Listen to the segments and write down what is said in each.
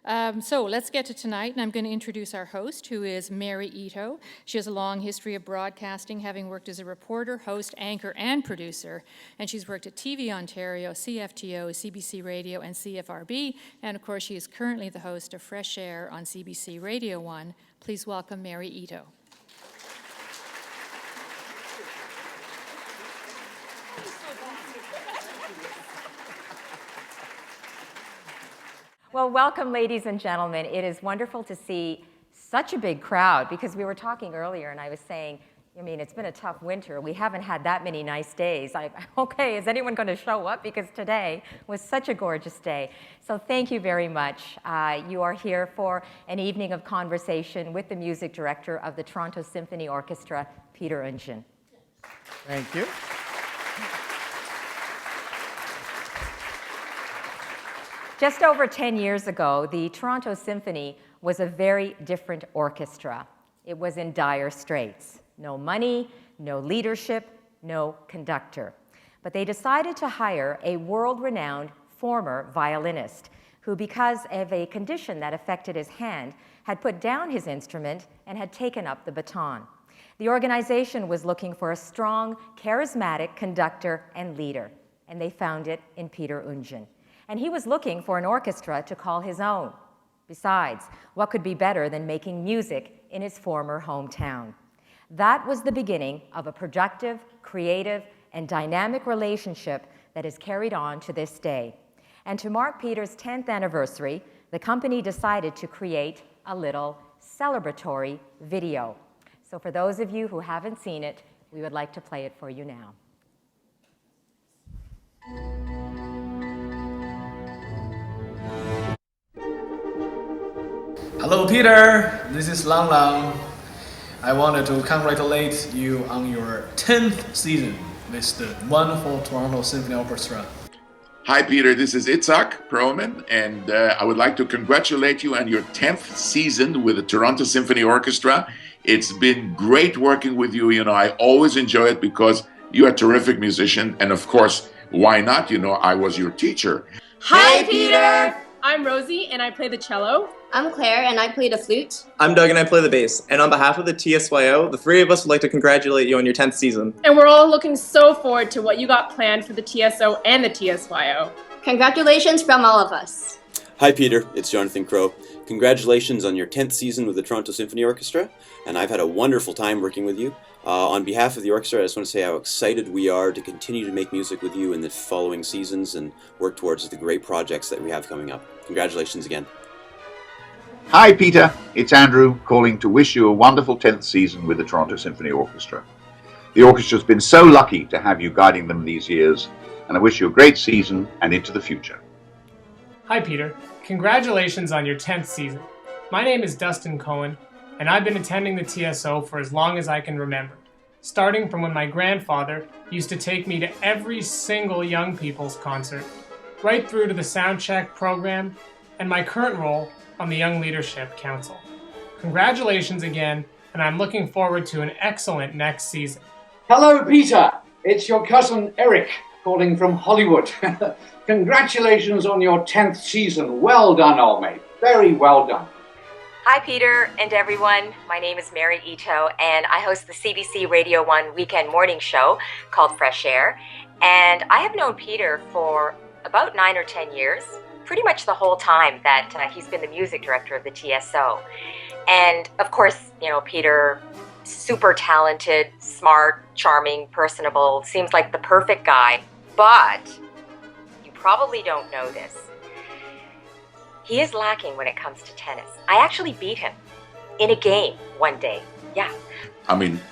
So let's get to tonight, and I'm going to introduce our host, who is Mary Ito. She has a long history of broadcasting, having worked as a reporter, host, anchor, and producer. And she's worked at TV Ontario, CFTO, CBC Radio, and CFRB. And of course, she is currently the host of Fresh Air on CBC Radio 1. Please welcome Mary Ito. Well, welcome, ladies and gentlemen. It is wonderful to see such a big crowd because we were talking earlier and I was saying, it's been a tough winter. We haven't had that many nice days. Okay, is anyone going to show up? Because today was such a gorgeous day. So thank you very much. You are here for an evening of conversation with the music director of the Toronto Symphony Orchestra, Peter Oundjian. Thank you. Just over 10 years ago, the Toronto Symphony was a very different orchestra. It was in dire straits. No money, no leadership, no conductor. But they decided to hire a world-renowned former violinist who, because of a condition that affected his hand, had put down his instrument and had taken up the baton. The organization was looking for a strong, charismatic conductor and leader, and they found it in Peter Oundjian. And he was looking for an orchestra to call his own. Besides, what could be better than making music in his former hometown? That was the beginning of a productive, creative, and dynamic relationship that is carried on to this day. And to mark Peter's 10th anniversary, the company decided to create a little celebratory video. So for those of you who haven't seen it, we would like to play it for you now. Hello, Peter. This is Lang Lang. I wanted to congratulate you on your 10th season with the wonderful Toronto Symphony Orchestra. Hi, Peter. This is Itzhak Perlman, and I would like to congratulate you on your 10th season with the Toronto Symphony Orchestra. It's been great working with you. I always enjoy it because you're a terrific musician, and of course, why not? I was your teacher. Hi, Peter. I'm Rosie, and I play the cello. I'm Claire, and I play the flute. I'm Doug, and I play the bass. And on behalf of the TSYO, the three of us would like to congratulate you on your 10th season. And we're all looking so forward to what you got planned for the TSO and the TSYO. Congratulations from all of us. Hi, Peter. It's Jonathan Crow. Congratulations on your 10th season with the Toronto Symphony Orchestra, and I've had a wonderful time working with you. On behalf of the orchestra, I just want to say how excited we are to continue to make music with you in the following seasons and work towards the great projects that we have coming up. Congratulations again. Hi, Peter. It's Andrew calling to wish you a wonderful 10th season with the Toronto Symphony Orchestra. The orchestra's been so lucky to have you guiding them these years, and I wish you a great season and into the future. Hi, Peter. Congratulations on your 10th season. My name is Dustin Cohen, and I've been attending the TSO for as long as I can remember, starting from when my grandfather used to take me to every single Young People's concert, right through to the Soundcheck program, and my current role on the Young Leadership Council. Congratulations again, and I'm looking forward to an excellent next season. Hello, Peter. It's your cousin Eric calling from Hollywood. Congratulations on your 10th season. Well done, old mate. Very well done. Hi, Peter and everyone. My name is Mary Ito, and I host the CBC Radio 1 weekend morning show called Fresh Air. And I have known Peter for about 9 or 10 years, pretty much the whole time that he's been the music director of the TSO. And of course, Peter, super talented, smart, charming, personable, seems like the perfect guy. But you probably don't know this. He is lacking when it comes to tennis. I actually beat him in a game one day. Yeah.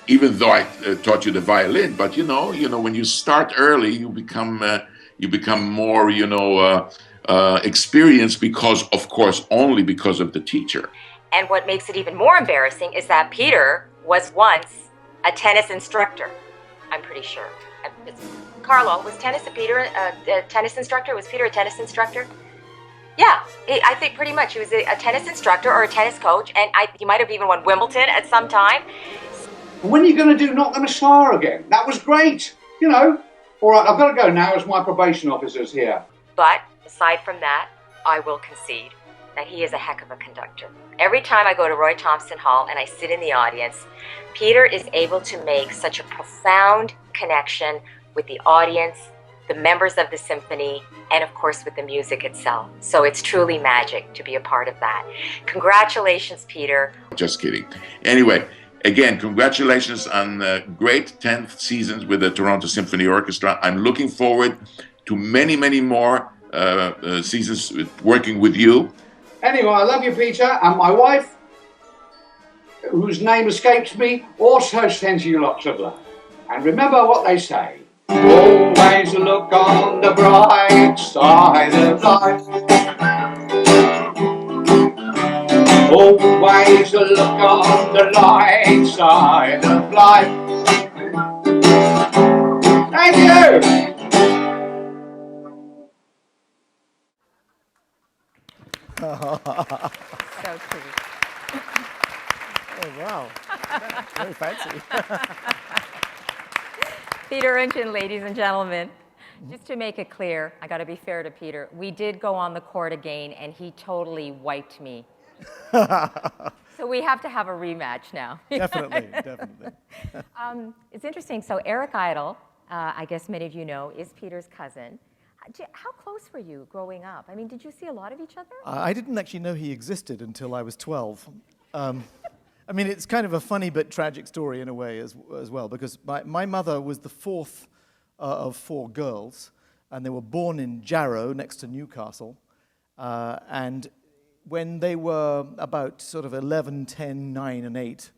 Even though I taught you the violin, but when you start early, you become more, experienced only because of the teacher. And what makes it even more embarrassing is that Peter was once a tennis instructor. I'm pretty sure. Carlo, was Peter a tennis instructor? Was Peter a tennis instructor? Yeah, I think pretty much he was a tennis instructor or a tennis coach, and he might have even won Wimbledon at some time. When are you going to do Not Gonna Star again? That was great, All right, I've got to go now as my probation officer's here. But aside from that, I will concede. that he is a heck of a conductor. Every time I go to Roy Thompson Hall and I sit in the audience, Peter is able to make such a profound connection with the audience, the members of the symphony, and of course with the music itself. So it's truly magic to be a part of that. Congratulations, Peter. Just kidding. Anyway, again, congratulations on great 10th seasons with the Toronto Symphony Orchestra. I'm looking forward to many, many more seasons working with you. Anyway, I love you, Peter, and my wife, whose name escapes me, also sends you lots of love. And remember what they say. Always look on the bright side of life. Always look on the light side of life. Thank you! So cute. Oh, wow. Very fancy. Peter Oundjian, ladies and gentlemen. Just to make it clear, I got to be fair to Peter, we did go on the court again, and he totally wiped me. So we have to have a rematch now. Definitely, definitely. It's interesting. So Eric Idle, I guess many of you know, is Peter's cousin. How close were you growing up? I mean, did you see a lot of each other? I didn't actually know he existed until I was 12. I mean, it's kind of a funny but tragic story in a way as well, because my mother was the fourth of four girls, and they were born in Jarrow, next to Newcastle. And when they were about sort of 11, 10, 9, and 8,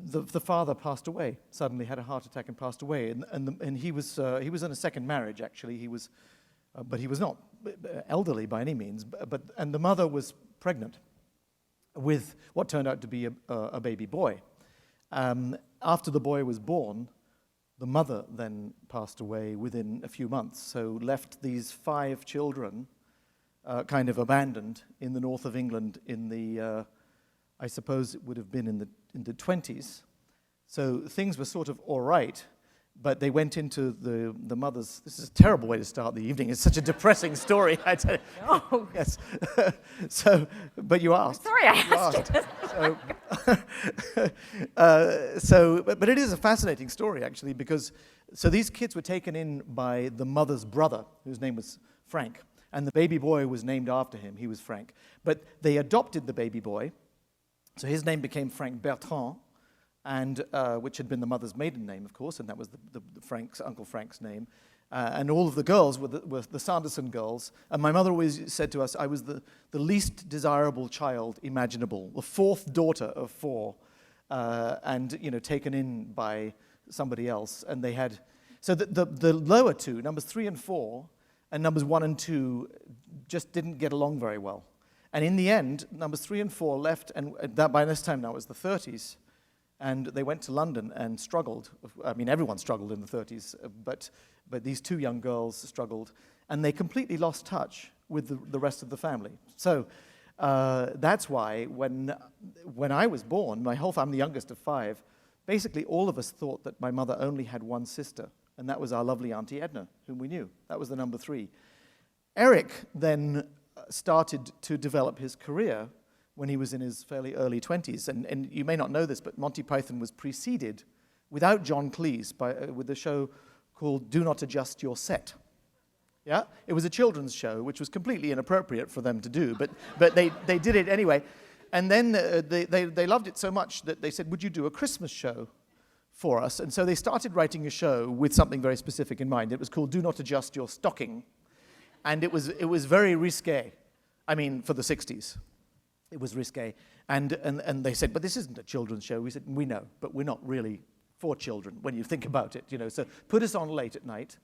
the father passed away, suddenly had a heart attack and passed away. And he was in a second marriage, actually. He was, but he was not elderly by any means. And the mother was pregnant with what turned out to be a baby boy. After the boy was born, the mother then passed away within a few months, so left these 5 children kind of abandoned in the north of England in the, I suppose it would have been in the 20s. So things were sort of all right, but they went into the mother's. This is a terrible way to start the evening. It's such a depressing story. I tell you. No. Yes. But you asked. Sorry, I asked you. But it is a fascinating story, actually, because so these kids were taken in by the mother's brother, whose name was Frank, and the baby boy was named after him. He was Frank. But they adopted the baby boy, so his name became Frank Bertrand, and which had been the mother's maiden name, of course, and that was Uncle Frank's name. And all of the girls were the Sanderson girls. And my mother always said to us, I was the least desirable child imaginable, the fourth daughter of 4, and taken in by somebody else. And they had, so the lower 2, numbers 3 and 4, and numbers 1 and 2, just didn't get along very well. And in the end, numbers 3 and 4 left, and that by this time now it was the 30s. And they went to London and struggled. I mean, everyone struggled in the 30s, but these 2 young girls struggled, and they completely lost touch with the rest of the family. So that's why when I was born, my whole family, the youngest of 5, basically all of us thought that my mother only had one sister, and that was our lovely Auntie Edna, whom we knew. That was the number 3. Eric then started to develop his career when he was in his fairly early 20s. And you may not know this, but Monty Python was preceded, without John Cleese, with a show called Do Not Adjust Your Set. Yeah? It was a children's show, which was completely inappropriate for them to do, but they did it anyway. And then they loved it so much that they said, would you do a Christmas show for us? And so they started writing a show with something very specific in mind. It was called Do Not Adjust Your Stocking. And it was very risque. I mean, for the 60s. It was risque. And they said, but this isn't a children's show. We said, we know, but we're not really for children when you think about it, So put us on late at night.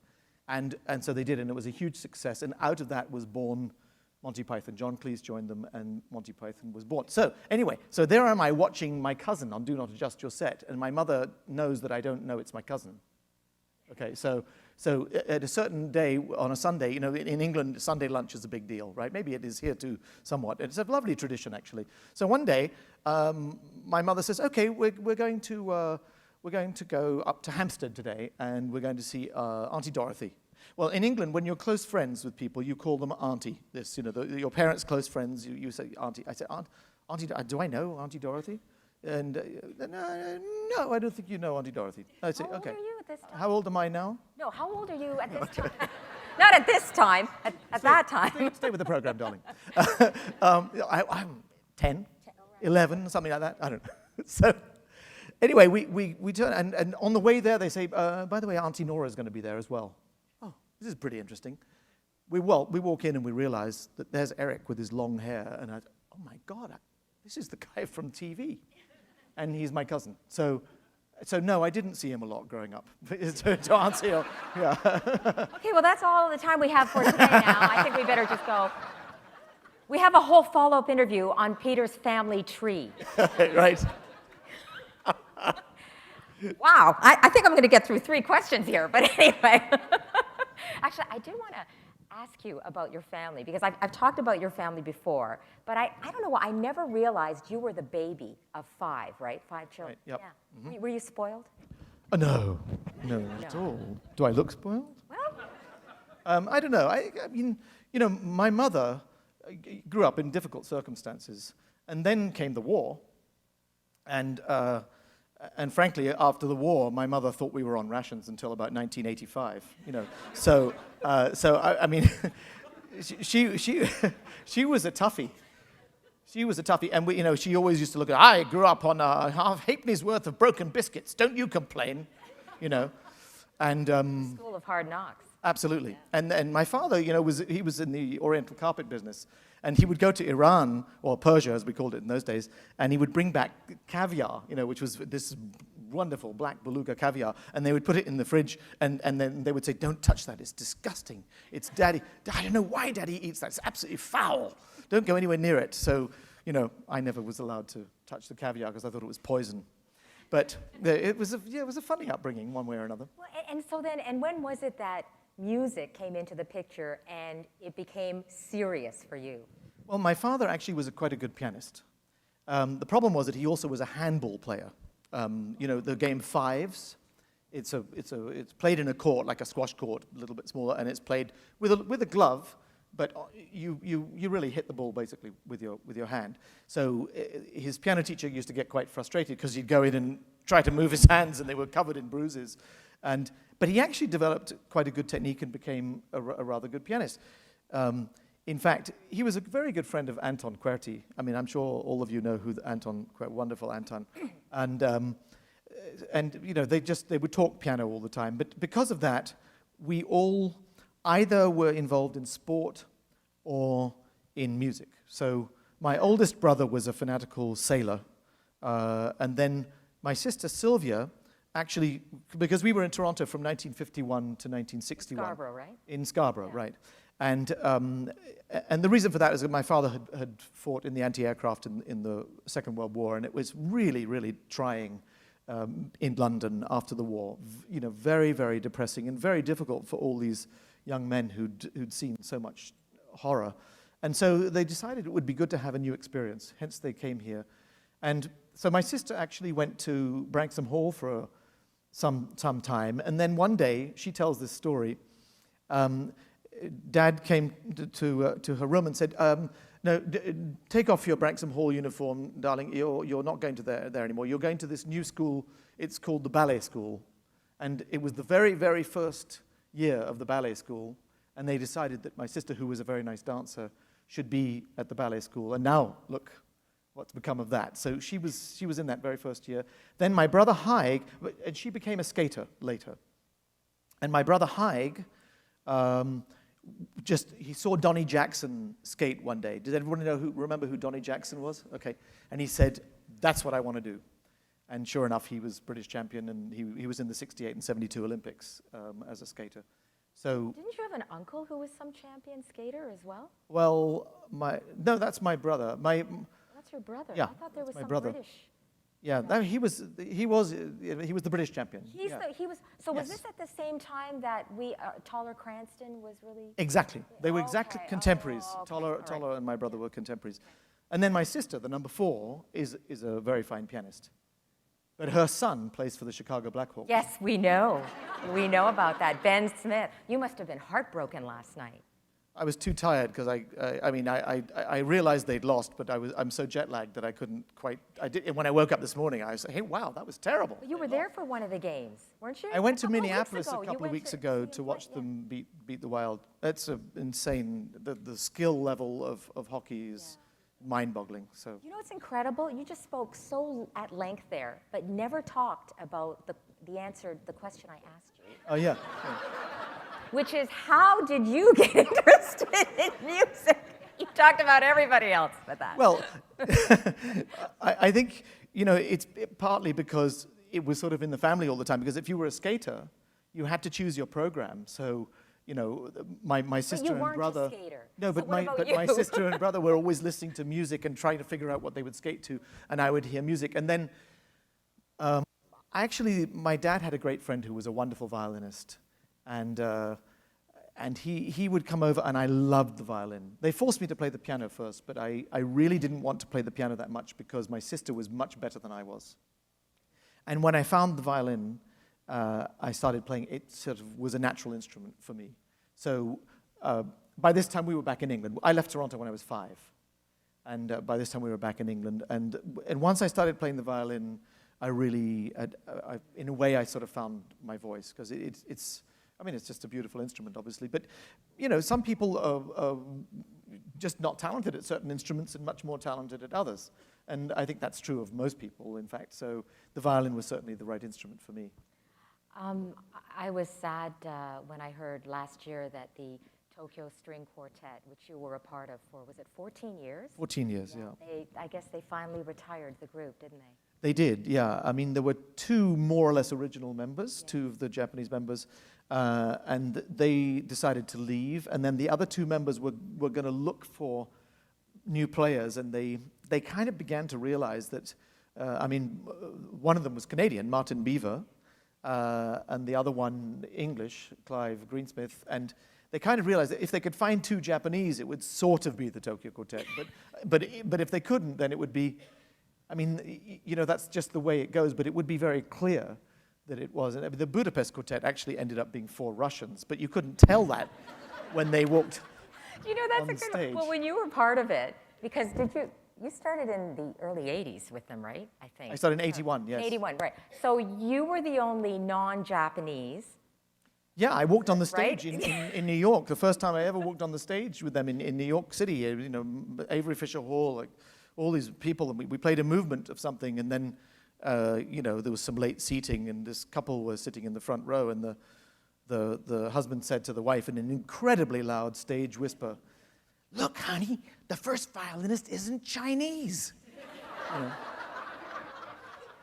And so they did, and it was a huge success. And out of that was born Monty Python. John Cleese joined them, and Monty Python was born. So anyway, so there am I watching my cousin on Do Not Adjust Your Set, and my mother knows that I don't know it's my cousin. Okay, so at a certain day on a Sunday, in England, Sunday lunch is a big deal, right? Maybe it is here too, somewhat. It's a lovely tradition, actually. So one day, my mother says, "Okay, we're going to go up to Hampstead today, and we're going to see Auntie Dorothy." Well, in England, when you're close friends with people, you call them auntie. Your parents' close friends, you say auntie. I say, Auntie, do I know Auntie Dorothy? And no, I don't think you know Auntie Dorothy. I say, How old okay. are you at this time? How old am I now? No, how old are you at this time? Not at this time, at that time. Stay with the program, darling. I'm 10, 11, something like that. I don't know. So anyway, we turn, and on the way there, they say, by the way, Auntie Nora's going to be there as well. Oh, this is pretty interesting. We walk in and we realize that there's Eric with his long hair, and oh my God, this is the guy from TV. And he's my cousin. So no, I didn't see him a lot growing up. To answer your, yeah. Okay, well, that's all the time we have for today now. I think we better just go. We have a whole follow-up interview on Peter's family tree. Right. Wow, I think I'm going to get through 3 questions here, but anyway. Actually, I do want to ask you about your family, because I've talked about your family before, but I don't know, I never realized you were the baby of 5, right? 5 children. Right, yep. Yeah. Mm-hmm. Were you spoiled? No, not at all. Do I look spoiled? Well, I don't know. I mean, my mother grew up in difficult circumstances, and then came the war, and frankly, after the war, my mother thought we were on rations until about 1985. So I mean, she was a toughie. She was a toughie, and she always used to look at. I grew up on a half halfpenny's worth of broken biscuits. Don't you complain, And School of Hard Knocks. Absolutely. And my father, he was in the Oriental carpet business. And he would go to Iran, or Persia as we called it in those days, and he would bring back caviar, which was this wonderful black beluga caviar, and they would put it in the fridge, and then they would say, don't touch that, it's disgusting. It's Daddy. I don't know why Daddy eats that. It's absolutely foul. Don't go anywhere near it. So, I never was allowed to touch the caviar because I thought it was poison. But it was a funny upbringing one way or another. Well, and when was it that music came into the picture and it became serious for you? Well, my father actually was quite a good pianist. The problem was that he also was a handball player. The game fives. It's played in a court, like a squash court, a little bit smaller, and it's played with a glove, but you really hit the ball basically with your hand. So his piano teacher used to get quite frustrated because he'd go in and try to move his hands, and they were covered in bruises. But he actually developed quite a good technique and became a rather good pianist. In fact, he was a very good friend of Anton Querti. I mean, I'm sure all of you know who wonderful Anton. And they would talk piano all the time. But because of that, we all either were involved in sport or in music. So my oldest brother was a fanatical sailor. And then my sister Sylvia, actually, because we were in Toronto from 1951 to 1961. Scarborough, right? In Scarborough, yeah. Right. And the reason for that is that my father had fought in the anti-aircraft in the Second World War, and it was really, really trying in London after the war. Very, very depressing and very difficult for all these young men who'd seen so much horror. And so they decided it would be good to have a new experience. Hence, they came here. And so my sister actually went to Branksome Hall for some time, and then one day she tells this story. Dad came to her room and said, "No, take off your Branksome Hall uniform, darling. You're not going to there anymore. You're going to this new school. It's called the ballet school." And it was the very, very first year of the ballet school, and they decided that my sister, who was a very nice dancer, should be at the ballet school. And now, look what's become of that. So she was in that very first year. Then my brother Haig, and she became a skater later. And my brother Haig, he saw Donnie Jackson skate one day. Did everyone remember who Donnie Jackson was? Okay. And he said, "That's what I want to do." And sure enough, he was British champion, and he was in the 68 and 72 Olympics as a skater. So didn't you have an uncle who was some champion skater as well? Well, no, that's my brother. That's your brother. Yeah, I thought there was my some brother. British. Yeah, no, he was the British champion. Was this at the same time that Toller Cranston was really? Exactly. They were exactly contemporaries. Okay. Toller and my brother were contemporaries. And then my sister, the number 4, is a very fine pianist. But her son plays for the Chicago Blackhawks. Yes, we know. We know about that. Ben Smith. You must have been heartbroken last night. I was too tired because I realized they'd lost, but I'm so jet lagged that I couldn't quite. When I woke up this morning, I was like, hey, wow, that was terrible. But you were there for one of the games, weren't you? I went to Minneapolis a couple of weeks ago to watch them beat the Wild. That's insane. The skill level of hockey is mind-boggling. So you know what's incredible? You just spoke so at length there, but never talked about the answer to the question I asked you. Oh yeah. Which is, how did you get interested in music? You talked about everybody else but that. Well, I think, it's partly because it was sort of in the family all the time, because if you were a skater, you had to choose your program. So, my sister and brother. But you weren't a skater. No, so my sister and brother were always listening to music and trying to figure out what they would skate to, and I would hear music. And then, my dad had a great friend who was a wonderful violinist. And he would come over, and I loved the violin. They forced me to play the piano first, but I really didn't want to play the piano that much because my sister was much better than I was. And when I found the violin, I started playing. It sort of was a natural instrument for me. So by this time, we were back in England. I left Toronto when I was 5. And by this time, we were back in England. And once I started playing the violin, I really, in a way, I sort of found my voice, because it's just a beautiful instrument, obviously. But, some people are just not talented at certain instruments and much more talented at others. And I think that's true of most people, in fact. So the violin was certainly the right instrument for me. I was sad when I heard last year that the Tokyo String Quartet, which you were a part of for, was it 14 years? 14 years, yeah. I guess they finally retired the group, didn't they? They did, yeah. I mean, there were 2 more or less original members, 2 of the Japanese members, and they decided to leave. And then the other 2 members were going to look for new players, and they kind of began to realize that, one of them was Canadian, Martin Beaver, and the other one English, Clive Greensmith, and they kind of realized that if they could find 2 Japanese, it would sort of be the Tokyo Quartet. But if they couldn't, then it would be, that's just the way it goes, but it would be very clear that it was. The Budapest Quartet actually ended up being 4 Russians, but you couldn't tell that when they walked on the stage. Well, when you were part of it, because you started in the early 80s with them, right? I think. I started in 81, yes. In 81, right. So you were the only non-Japanese. Yeah, I walked on the stage right? in New York. The first time I ever walked on the stage with them in New York City, Avery Fisher Hall, like all these people, and we played a movement of something, and then, there was some late seating, and this couple was sitting in the front row, and the husband said to the wife in an incredibly loud stage whisper, "Look, honey, the first violinist isn't Chinese."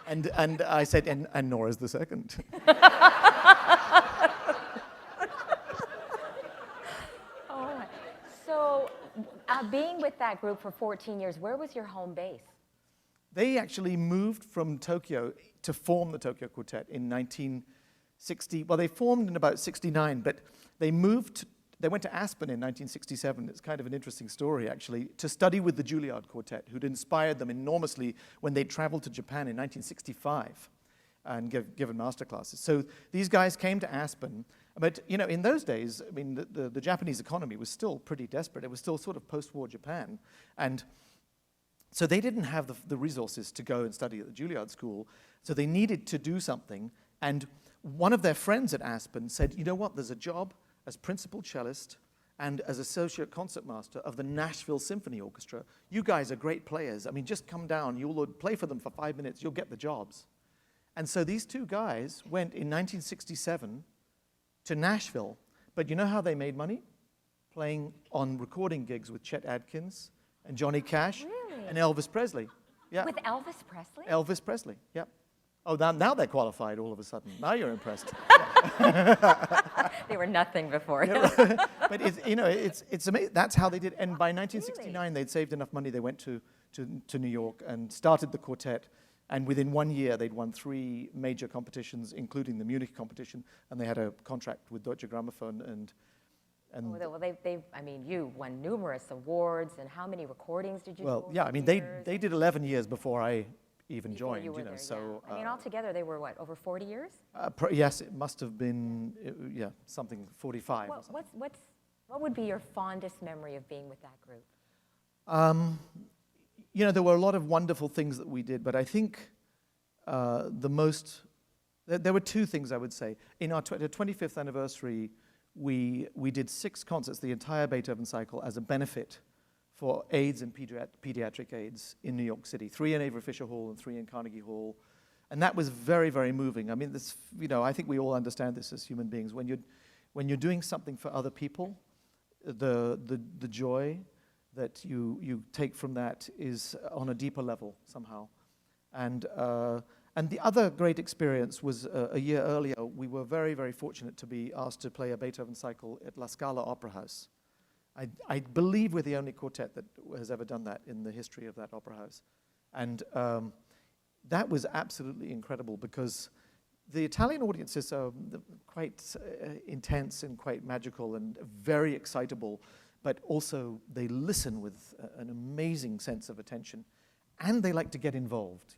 And I said, and nor is the second. So, being with that group for 14 years, where was your home base? They actually moved from Tokyo to form the Tokyo Quartet in 1960. Well, they formed in about 69, but they went to Aspen in 1967. It's kind of an interesting story, actually, to study with the Juilliard Quartet, who'd inspired them enormously when they traveled to Japan in 1965 and given master classes. So these guys came to Aspen. But, in those days, the Japanese economy was still pretty desperate. It was still sort of post-war Japan. And so they didn't have the resources to go and study at the Juilliard School. So they needed to do something. And one of their friends at Aspen said, you know what, there's a job as principal cellist and as associate concertmaster of the Nashville Symphony Orchestra. You guys are great players. Just come down. You'll play for them for 5 minutes. You'll get the jobs. And so these 2 guys went in 1967 to Nashville. But you know how they made money? Playing on recording gigs with Chet Atkins and Johnny Cash and Elvis Presley. Yeah. With Elvis Presley? Elvis Presley, yeah. Oh, now they're qualified all of a sudden. Now you're impressed. They were nothing before. But it's amazing. That's how they did. And by 1969, they'd saved enough money. They went to New York and started the quartet. And within 1 year, they'd won 3 major competitions, including the Munich competition. And they had a contract with Deutsche Grammophon. You won numerous awards. And how many recordings did you do? Well, yeah, they did 11 years before I even Before joined. you were there, So yeah. I mean, altogether, they were what, over 40 years? yes, it must have been something 45. Or something. What would be your fondest memory of being with that group? There were a lot of wonderful things that we did, but I think there were two things I would say. In our 25th anniversary, we did 6 concerts, the entire Beethoven cycle, as a benefit for AIDS and pediatric AIDS in New York City. 3 in Avery Fisher Hall and 3 in Carnegie Hall. And that was very, very moving. I mean, I think we all understand this as human beings. When you're doing something for other people, the joy that you take from that is on a deeper level somehow. And the other great experience was a year earlier. We were very, very fortunate to be asked to play a Beethoven cycle at La Scala Opera House. I believe we're the only quartet that has ever done that in the history of that opera house. And that was absolutely incredible because the Italian audiences are quite intense and quite magical and very excitable, but also they listen with an amazing sense of attention. And they like to get involved,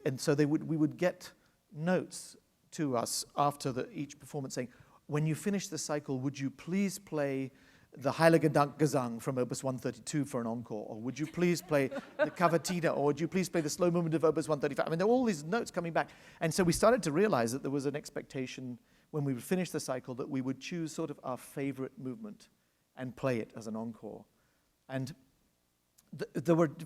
and so we would get notes to us after each performance saying, when you finish the cycle, would you please play the Heilige Dankgesang from Opus 132 for an encore, or would you please play the Cavatina, or would you please play the slow movement of Opus 135? I mean, there were all these notes coming back. And so we started to realize that there was an expectation when we would finish the cycle that we would choose sort of our favorite movement and play it as an encore. And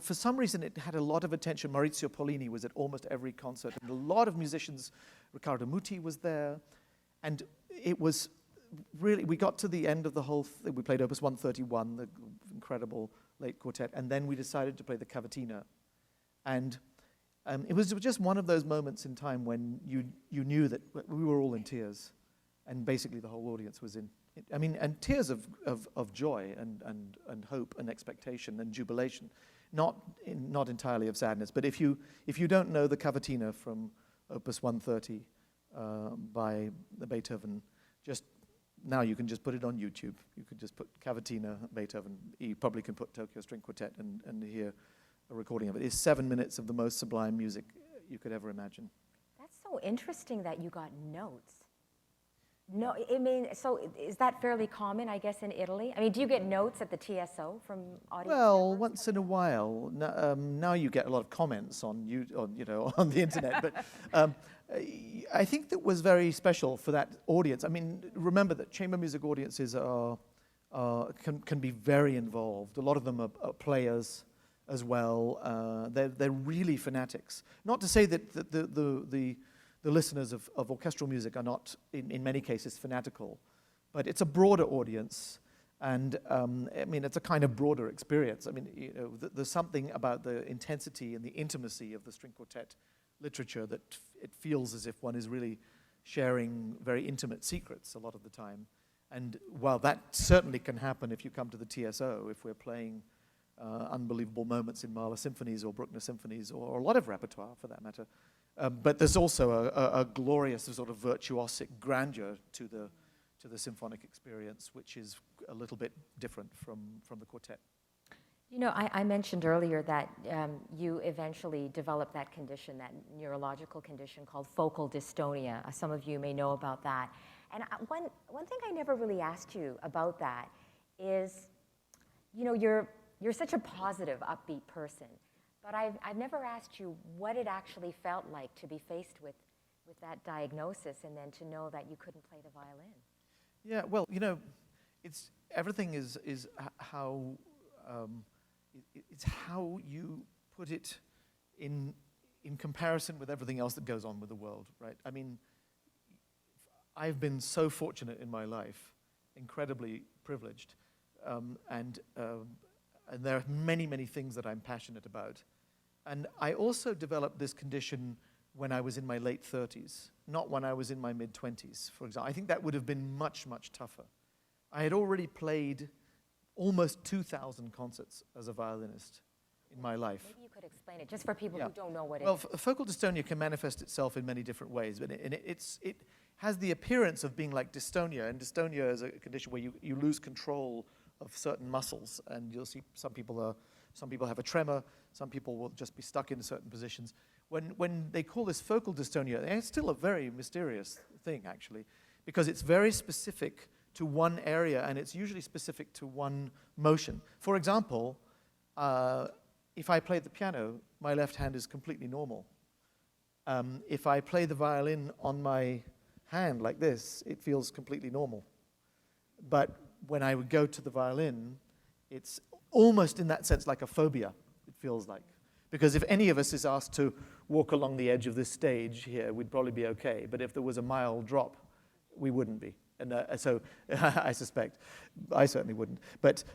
for some reason, it had a lot of attention. Maurizio Pollini was at almost every concert, and a lot of musicians. Riccardo Muti was there, and it was really, we got to the end of the whole thing. We played Opus 131, the incredible late quartet, and then we decided to play the Cavatina. And it was just one of those moments in time when you knew that we were all in tears, and basically the whole audience was in. And tears of joy and hope and expectation and jubilation, not entirely of sadness. But if you don't know the Cavatina from Opus 130 by Beethoven, now you can just put it on YouTube. You could just put Cavatina Beethoven. You probably can put Tokyo String Quartet and hear a recording of it. It's 7 minutes of the most sublime music you could ever imagine. That's so interesting that you got notes. No, I mean, so is that fairly common, I guess, in Italy? I mean, do you get notes at the TSO from audience Well, members? once in a while. Now you get a lot of comments on the internet, but I think that was very special for that audience. I mean, remember that chamber music audiences can be very involved. A lot of them are players as well. They're really fanatics. Not to say that the listeners of orchestral music are not, in many cases, fanatical. But it's a broader audience, and it's a kind of broader experience. I mean, there's something about the intensity and the intimacy of the string quartet literature that it feels as if one is really sharing very intimate secrets a lot of the time. And while that certainly can happen if you come to the TSO, if we're playing unbelievable moments in Mahler symphonies or Bruckner symphonies, or a lot of repertoire for that matter, but there's also a glorious sort of virtuosic grandeur to the symphonic experience, which is a little bit different from the quartet. I mentioned earlier that you eventually developed that condition, that neurological condition called focal dystonia. Some of you may know about that. And one thing I never really asked you about that is, you're such a positive, upbeat person. But I've never asked you what it actually felt like to be faced with that diagnosis and then to know that you couldn't play the violin. Yeah, well, everything is how it's how you put it in comparison with everything else that goes on with the world, right? I mean, I've been so fortunate in my life, incredibly privileged, and there are many, many things that I'm passionate about. And I also developed this condition when I was in my late 30s, not when I was in my mid-20s, for example. I think that would have been much, much tougher. I had already played almost 2,000 concerts as a violinist in my life. Maybe you could explain it, just for people who don't know what it well, is. Well, focal dystonia can manifest itself in many different ways, but it has the appearance of being like dystonia, and dystonia is a condition where you lose control of certain muscles, and you'll see some people are Some people have a tremor. Some people will just be stuck in certain positions. When they call this focal dystonia, it's still a very mysterious thing, actually, because it's very specific to one area, and it's usually specific to one motion. For example, if I play the piano, my left hand is completely normal. If I play the violin on my hand like this, it feels completely normal. But when I would go to the violin, it's almost in that sense like a phobia, it feels like. Because if any of us is asked to walk along the edge of this stage here, we'd probably be okay. But if there was a mild drop, we wouldn't be. And so I suspect, I certainly wouldn't. But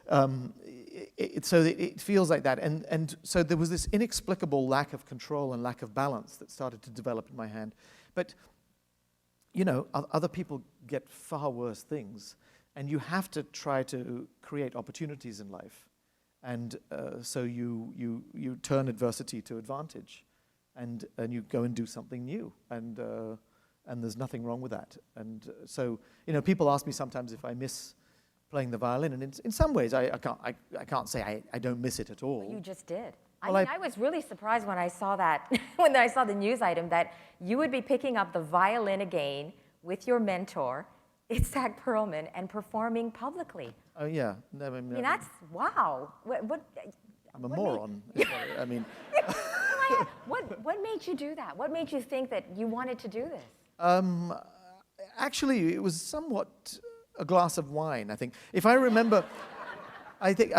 so it feels like that. And so there was this inexplicable lack of control and lack of balance that started to develop in my hand. But, you know, other people get far worse things. And you have to try to create opportunities in life. And so you turn adversity to advantage. And you go and do something new. And there's nothing wrong with that. And so, you know, people ask me sometimes if I miss playing the violin, and in some ways I can't say I don't miss it at all. Well, you just did. Well, I was really surprised when I saw that, when I saw the news item that you would be picking up the violin again with your mentor, Itzhak Perlman, and performing publicly. Oh yeah, I mean that's wow. I'm a moron. I mean, what made you do that? What made you think that you wanted to do this? Actually, it was somewhat a glass of wine, I think. If I remember, I think,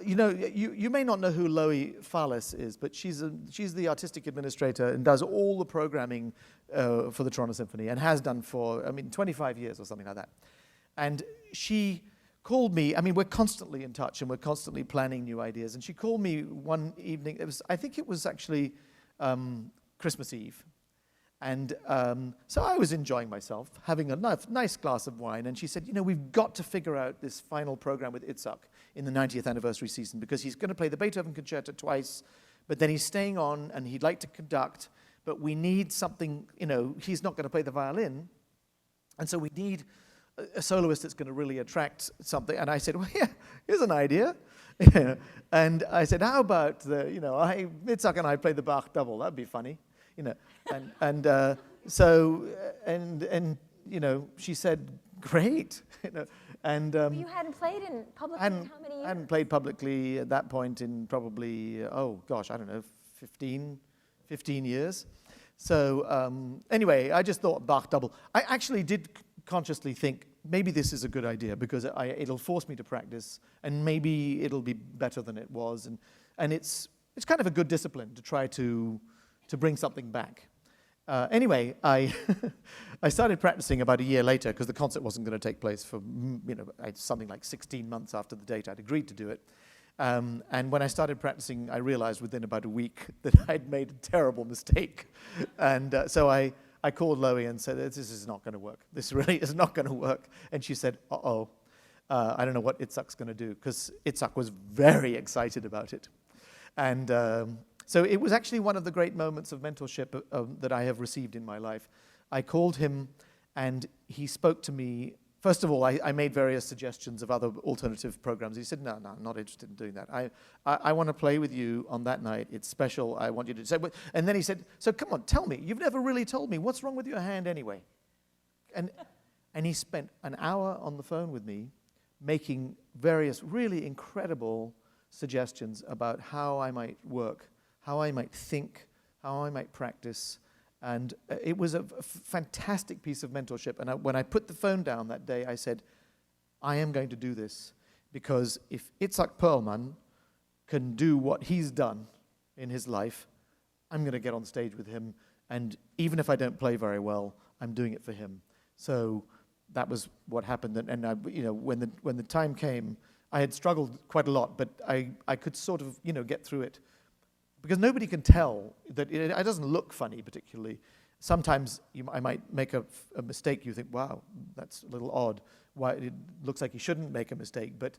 you know, you may not know who Loie Fallis is, but she's the artistic administrator and does all the programming for the Toronto Symphony and has done for, 25 years or something like that. And she called me, we're constantly in touch and we're constantly planning new ideas. And she called me one evening, I think it was actually Christmas Eve. And so I was enjoying myself, having a nice glass of wine, and she said, you know, we've got to figure out this final program with Itzhak in the 90th anniversary season, because he's going to play the Beethoven Concerto twice, but then he's staying on, and he'd like to conduct, but we need something, you know, he's not going to play the violin, and so we need a soloist that's going to really attract something. And I said, well, yeah, here's an idea. And I said, how about, Itzhak and I play the Bach double, that'd be funny. You know, and you know, she said, great. You know, and you hadn't played in publicly in how many years? I hadn't played publicly at that point in probably, 15 years. So anyway, I just thought Bach double. I actually did consciously think maybe this is a good idea because it'll force me to practice, and maybe it'll be better than it was, and it's kind of a good discipline to try to bring something back. Anyway, I started practicing about a year later because the concert wasn't going to take place for something like 16 months after the date I'd agreed to do it. And when I started practicing, I realized within about a week that I'd made a terrible mistake. And so I called Loie and said, this is not going to work. This really is not going to work. And she said, I don't know what Itzhak's going to do, because Itzhak was very excited about it. And so it was actually one of the great moments of mentorship that I have received in my life. I called him, and he spoke to me. First of all, I made various suggestions of other alternative programs. He said, no, I'm not interested in doing that. I want to play with you on that night. It's special. I want you to say. And then he said, so come on, tell me. You've never really told me. What's wrong with your hand anyway? And he spent an hour on the phone with me making various really incredible suggestions about how I might work, how I might think, how I might practice. And it was a fantastic piece of mentorship. And when I put the phone down that day, I said, I am going to do this, because if Itzhak Perlman can do what he's done in his life, I'm going to get on stage with him. And even if I don't play very well, I'm doing it for him. So that was what happened. And I, when the time came, I had struggled quite a lot, but I could sort of, get through it. Because nobody can tell that it doesn't look funny particularly. Sometimes I might make a mistake. You think, wow, that's a little odd. Why it looks like you shouldn't make a mistake. But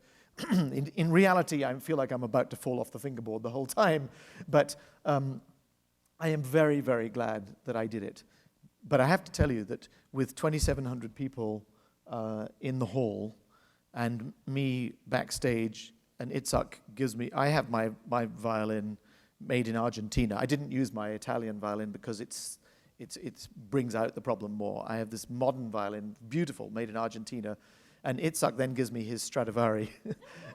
in reality, I feel like I'm about to fall off the fingerboard the whole time. But I am very, very glad that I did it. But I have to tell you that with 2,700 people in the hall and me backstage Itzhak gives me, I have my violin made in Argentina. I didn't use my Italian violin because it brings out the problem more. I have this modern violin, beautiful, made in Argentina, and Itzhak then gives me his Stradivari,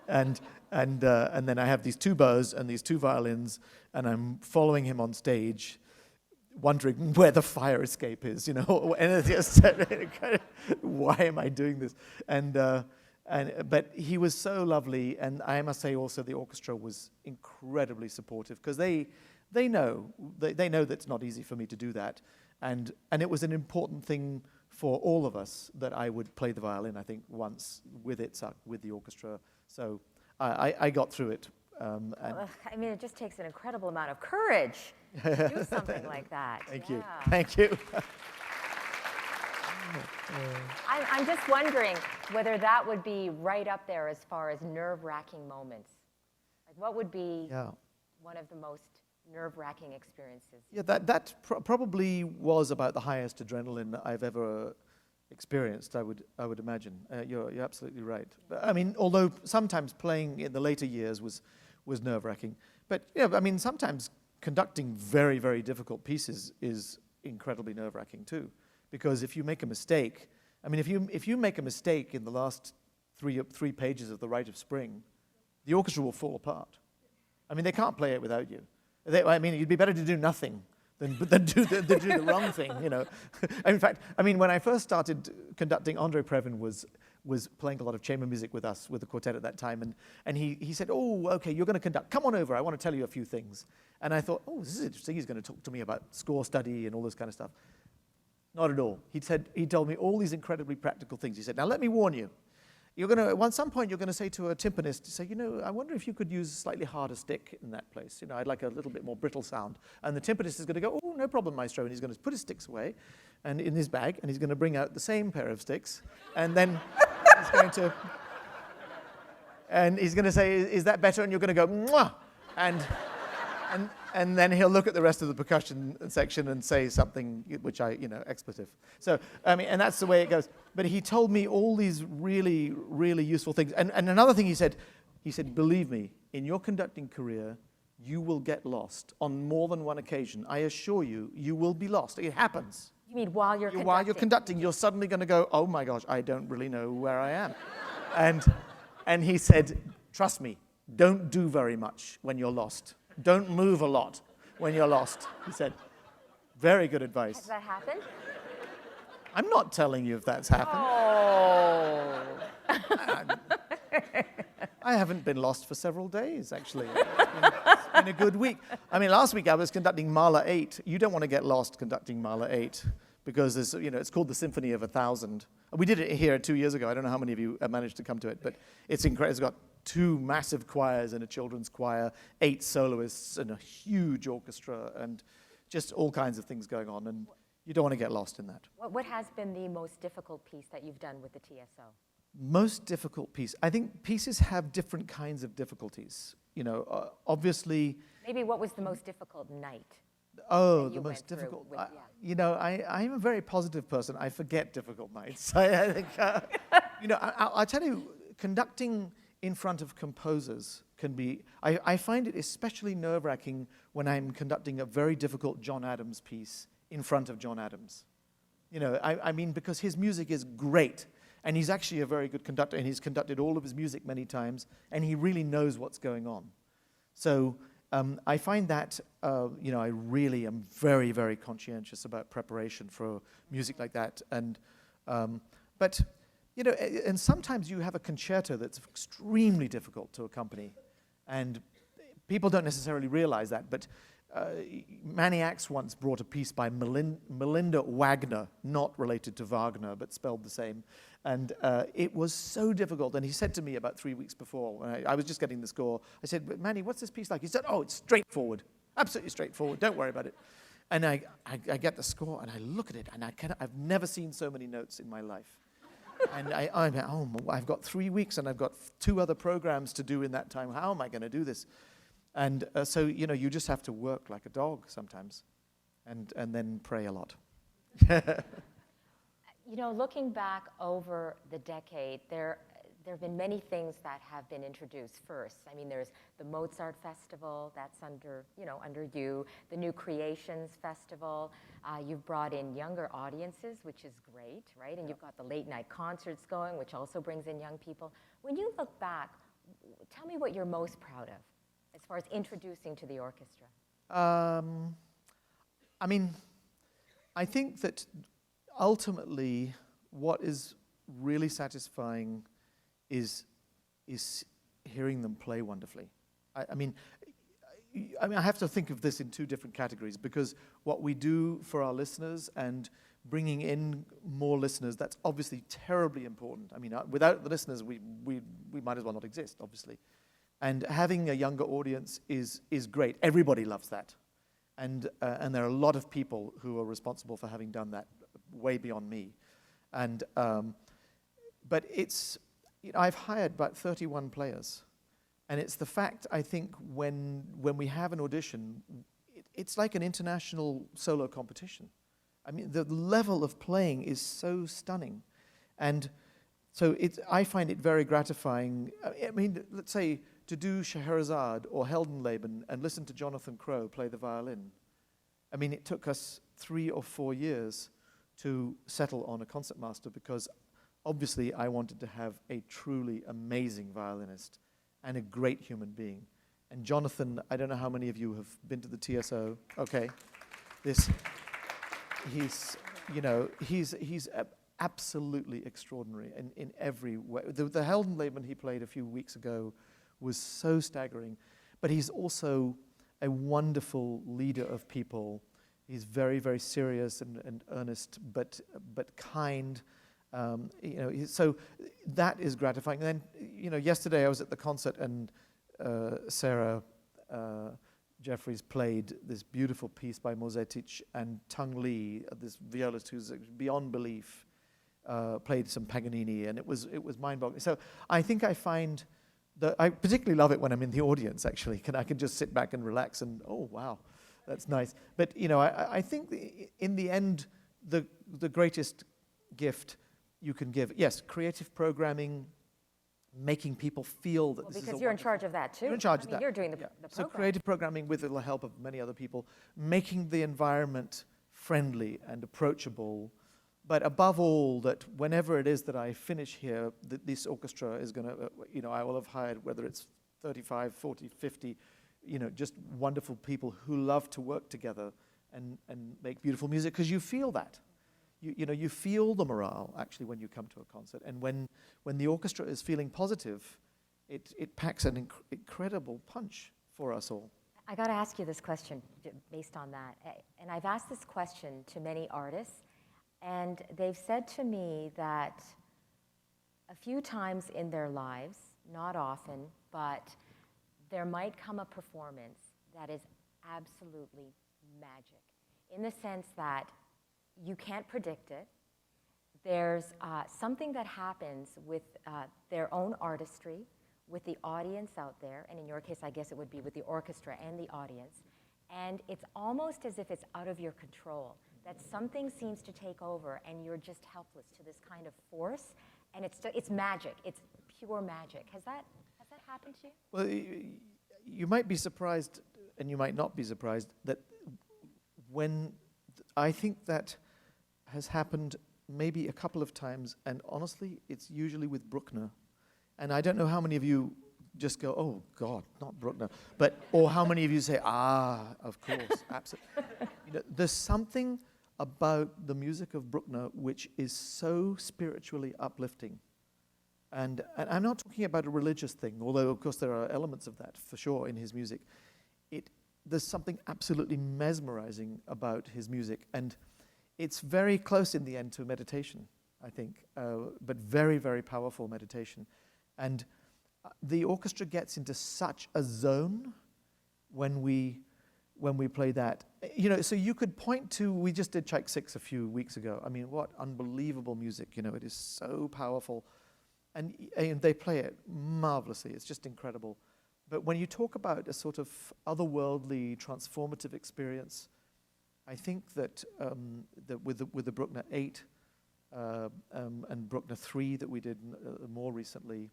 and then I have these two bows and these two violins, and I'm following him on stage, wondering where the fire escape is, and it's just, why am I doing this? But he was so lovely, and I must say also the orchestra was incredibly supportive, because they know that it's not easy for me to do that, and it was an important thing for all of us that I would play the violin, I think, once with Itzhak, with the orchestra. So I got through it. I mean, it just takes an incredible amount of courage to do something like that. Thank you. Thank you. I'm just wondering whether that would be right up there as far as nerve-wracking moments. Like, what would be one of the most nerve-wracking experiences? Yeah, that probably was about the highest adrenaline I've ever experienced, I would imagine. You're absolutely right. But, I mean, although sometimes playing in the later years was nerve-wracking. But, I mean, sometimes conducting very, very difficult pieces is incredibly nerve-wracking too. Because if you make a mistake, I mean, if you make a mistake in the last three pages of The Rite of Spring, the orchestra will fall apart. I mean, they can't play it without you. I mean, it'd be better to do nothing than do the wrong thing, In fact, I mean, when I first started conducting, Andre Previn was playing a lot of chamber music with us, with the quartet at that time, and he said, "Oh, okay, you're going to conduct. Come on over. I want to tell you a few things." And I thought, "Oh, this is interesting. He's going to talk to me about score study and all this kind of stuff." Not at all. He told me all these incredibly practical things. He said, "Now let me warn you. At some point you're going to say to a timpanist, say, I wonder if you could use a slightly harder stick in that place. I'd like a little bit more brittle sound." And the timpanist is going to go, "Oh, no problem, maestro." And he's going to put his sticks away and in his bag, and he's going to bring out the same pair of sticks, and then he's going to say, "Is that better?" And you're going to go, "Mwah!" And then he'll look at the rest of the percussion section and say something which expletive. So, I mean, and that's the way it goes. But he told me all these really, really useful things. And another thing he said, "Believe me, in your conducting career, you will get lost on more than one occasion. I assure you, you will be lost. It happens." You mean while you're conducting? While you're conducting, you're suddenly going to go, "Oh my gosh, I don't really know where I am." And he said, "Trust me, don't do very much when you're lost. Don't move a lot when you're lost," he said. Very good advice. Has that happened? I'm not telling you if that's happened. Oh. I haven't been lost for several days, actually. It's been a good week. I mean, last week I was conducting Mahler 8. You don't want to get lost conducting Mahler 8 because there's, it's called the Symphony of 1,000. We did it here 2 years ago. I don't know how many of you have managed to come to it, but it's incredible. It's got 2 massive choirs and a children's choir, 8 soloists, and a huge orchestra, and just all kinds of things going on, and you don't want to get lost in that. What has been the most difficult piece that you've done with the TSO? Most difficult piece. I think pieces have different kinds of difficulties. Obviously... Maybe what was the most difficult night? Oh, the most difficult. I'm a very positive person. I forget difficult nights. I think, I'll tell you, conducting in front of composers can be, I find it especially nerve-wracking when I'm conducting a very difficult John Adams piece in front of John Adams. I mean, because his music is great, and he's actually a very good conductor, and he's conducted all of his music many times, and he really knows what's going on. So I find that, I really am very, very conscientious about preparation for music like that. And, but, and sometimes you have a concerto that's extremely difficult to accompany. And people don't necessarily realize that, but Manny Axe once brought a piece by Melinda Wagner, not related to Wagner, but spelled the same. And it was so difficult. And he said to me about 3 weeks before, when I was just getting the score, I said, "But Manny, what's this piece like?" He said, "Oh, it's straightforward, absolutely straightforward, don't worry about it." And I get the score, and I look at it, and I've never seen so many notes in my life. And I've got 3 weeks, and I've got 2 other programs to do in that time. How am I going to do this? And so, you just have to work like a dog sometimes, and then pray a lot. Looking back over the decade, there there have been many things that have been introduced first. I mean, there's the Mozart Festival, that's under you, the New Creations Festival. You've brought in younger audiences, which is great, right? And you've got the late night concerts going, which also brings in young people. When you look back, tell me what you're most proud of as far as introducing to the orchestra. I mean, I think that ultimately what is really satisfying is hearing them play wonderfully. I mean, I have to think of this in two different categories, because what we do for our listeners and bringing in more listeners, that's obviously terribly important. I mean, without the listeners, we might as well not exist, obviously. And having a younger audience is great. Everybody loves that. And there are a lot of people who are responsible for having done that way beyond me. And but it's, I've hired about 31 players. And it's the fact, I think, when we have an audition, it's like an international solo competition. I mean, the level of playing is so stunning. And so I find it very gratifying. I mean, let's say, to do Scheherazade or Heldenleben and listen to Jonathan Crowe play the violin. I mean, it took us 3 or 4 years to settle on a concertmaster, because obviously I wanted to have a truly amazing violinist and a great human being. And Jonathan, I don't know how many of you have been to the TSO. Okay, he's absolutely extraordinary in every way. The Heldenleben he played a few weeks ago was so staggering, but he's also a wonderful leader of people. He's very, very serious and earnest, but kind. So that is gratifying. And then, yesterday I was at the concert, and Sarah Jeffries played this beautiful piece by Mozetic, and Tung Lee, this violist who's beyond belief, played some Paganini, and it was mind-boggling. So I think I find that I particularly love it when I'm in the audience. Actually, I can just sit back and relax, and oh wow, that's nice. But I think in the end, the greatest gift you can give, yes, creative programming, making people feel that this is because you're in charge of that too. You're in charge of that. You're doing the program. So creative programming with the help of many other people, making the environment friendly and approachable, but above all, that whenever it is that I finish here, that this orchestra is going to, I will have hired, whether it's 35, 40, 50, just wonderful people who love to work together and make beautiful music, because you feel that. You feel the morale, actually, when you come to a concert. And when the orchestra is feeling positive, it packs an incredible punch for us all. I got to ask you this question based on that. And I've asked this question to many artists, and they've said to me that a few times in their lives, not often, but there might come a performance that is absolutely magic, in the sense that you can't predict it. There's something that happens with their own artistry, with the audience out there, and in your case, I guess it would be with the orchestra and the audience, and it's almost as if it's out of your control, that something seems to take over and you're just helpless to this kind of force, and it's magic, it's pure magic. Has that happened to you? Well, you might be surprised, and you might not be surprised, that when I think that has happened maybe a couple of times, and honestly, it's usually with Bruckner. And I don't know how many of you just go, oh God, not Bruckner, or how many of you say, of course, absolutely. There's something about the music of Bruckner which is so spiritually uplifting. And I'm not talking about a religious thing, although of course there are elements of that for sure in his music. There's something absolutely mesmerizing about his music, and it's very close in the end to meditation, I think, but very, very powerful meditation. And the orchestra gets into such a zone when we play that. So you could point to, we just did Tchaik 6 a few weeks ago. I mean, what unbelievable music, it is so powerful. And they play it marvelously, it's just incredible. But when you talk about a sort of otherworldly, transformative experience, I think that with the Bruckner 8, and Bruckner 3 that we did more recently.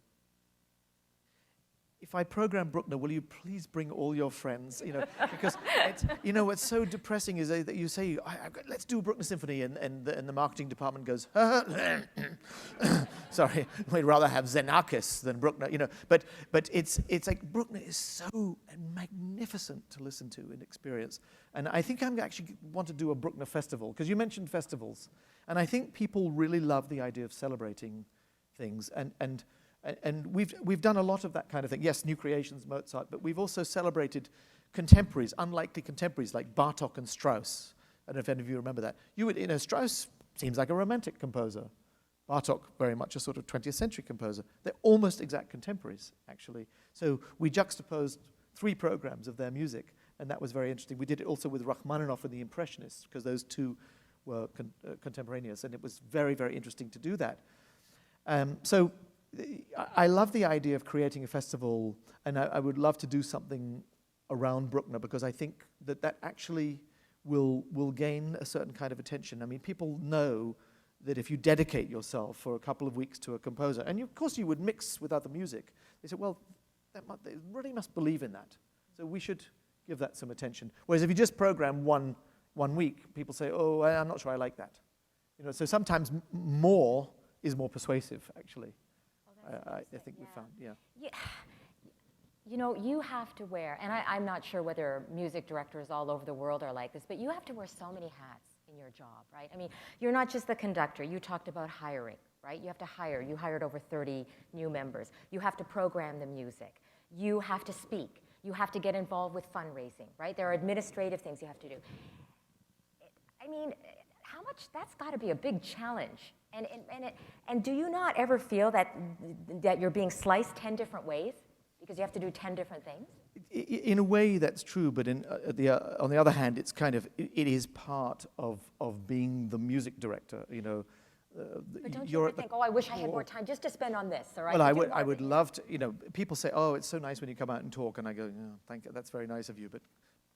If I program Bruckner, will you please bring all your friends? Because what's so depressing is that you say, let's do a Bruckner Symphony, and the marketing department goes, sorry, we'd rather have Xenakis than Bruckner, But it's like Bruckner is so magnificent to listen to and experience. And I think I'm actually want to do a Bruckner festival, because you mentioned festivals. And I think people really love the idea of celebrating things. And we've done a lot of that kind of thing. Yes, new creations, Mozart, but we've also celebrated contemporaries, unlikely contemporaries like Bartók and Strauss. I don't know if any of you remember that. Strauss seems like a romantic composer. Bartók, very much a sort of 20th century composer. They're almost exact contemporaries, actually. So we juxtaposed 3 programs of their music, and that was very interesting. We did it also with Rachmaninoff and the Impressionists, because those two were contemporaneous, and it was very, very interesting to do that. So I love the idea of creating a festival, and I would love to do something around Bruckner, because I think that actually will gain a certain kind of attention. I mean, people know that if you dedicate yourself for a couple of weeks to a composer, and of course you would mix with other music, they say, well, they really must believe in that. So we should give that some attention. Whereas if you just program one week, people say, oh, I'm not sure I like that. So sometimes more is more persuasive, actually. I think we found, yeah. You have to wear, and I'm not sure whether music directors all over the world are like this, but you have to wear so many hats in your job, right? I mean, you're not just the conductor. You talked about hiring, right? You have to hire. You hired over 30 new members. You have to program the music. You have to speak. You have to get involved with fundraising, right? There are administrative things you have to do. I mean, how much, that's got to be a big challenge. And do you not ever feel that you're being sliced 10 different ways because you have to do 10 different things? In a way, that's true. But on the other hand, it's it is part of being the music director. But don't you ever think, I wish I had more time just to spend on this? Or well, I would love to. People say, oh, it's so nice when you come out and talk, and I go, thank you, that's very nice of you. But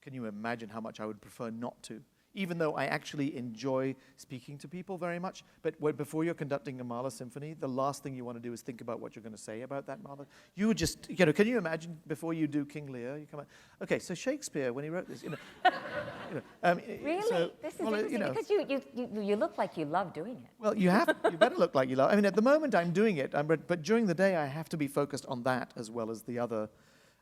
can you imagine how much I would prefer not to? Even though I actually enjoy speaking to people very much. But before you're conducting a Mahler symphony, the last thing you want to do is think about what you're going to say about that Mahler. You would just, can you imagine before you do King Lear, you come out, okay, so Shakespeare, when he wrote this, Really? So, this is interesting, because you look like you love doing it. Well, you better look like you love. I mean, at the moment I'm doing it, but during the day I have to be focused on that as well as the other.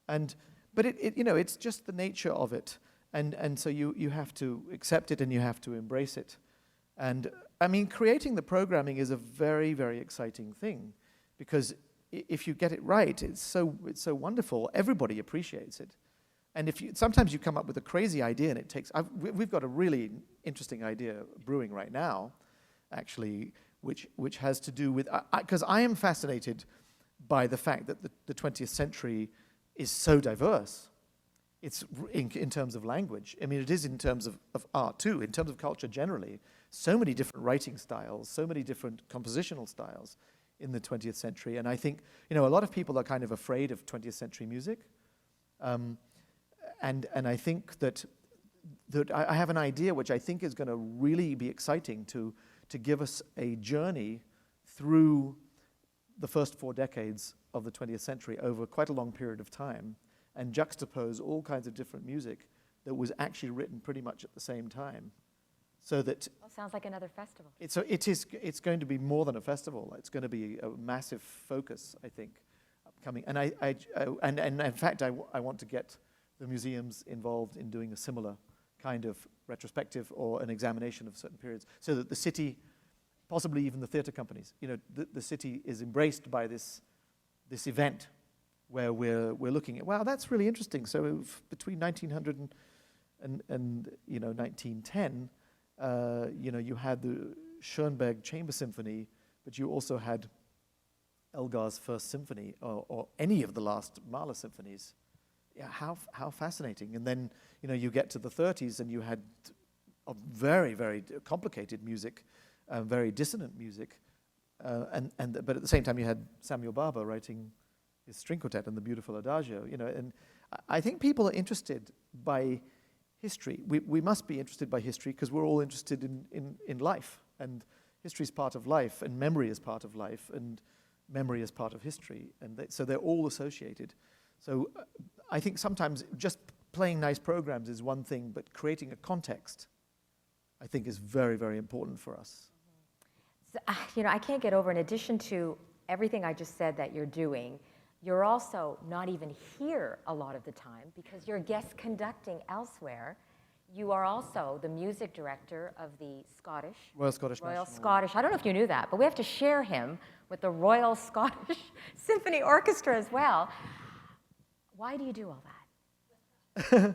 But it's just the nature of it. And so you have to accept it and you have to embrace it. And I mean, creating the programming is a very, very exciting thing, because if you get it right, it's so wonderful. Everybody appreciates it. And sometimes you come up with a crazy idea, and it takes. We've got a really interesting idea brewing right now, actually, which has to do with, because I am fascinated by the fact that the 20th century is so diverse. It's in terms of language. I mean, it is in terms of art too, in terms of culture generally. So many different writing styles, so many different compositional styles in the 20th century. And I think, a lot of people are kind of afraid of 20th century music. And I think that I have an idea which I think is going to really be exciting to give us a journey through the first 4 decades of the 20th century over quite a long period of time, and juxtapose all kinds of different music that was actually written pretty much at the same time. So that sounds like another festival. It's going to be more than a festival. It's going to be a massive focus, I think, upcoming. And and in fact, I want to get the museums involved in doing a similar kind of retrospective or an examination of certain periods, so that the city, possibly even the theater companies, the city is embraced by this event, where we're looking at, wow, that's really interesting. So between 1900 and 1910, you had the Schoenberg Chamber Symphony, but you also had Elgar's First Symphony, or any of the last Mahler symphonies. Yeah, how fascinating. And then you get to the 30s, and you had a very, very complicated music, very dissonant music, but at the same time you had Samuel Barber writing his string quartet and the beautiful Adagio, and I think people are interested by history. We must be interested by history, because we're all interested in life, and history is part of life, and memory is part of life, and memory is part of history, and so they're all associated. So I think sometimes just playing nice programs is one thing, but creating a context, I think, is very, very important for us. So, I can't get over, in addition to everything I just said that you're doing, you're also not even here a lot of the time because you're guest conducting elsewhere. You are also the music director of the Royal Scottish I don't know if you knew that, but we have to share him with the Royal Scottish Symphony Orchestra as well. Why do you do all that?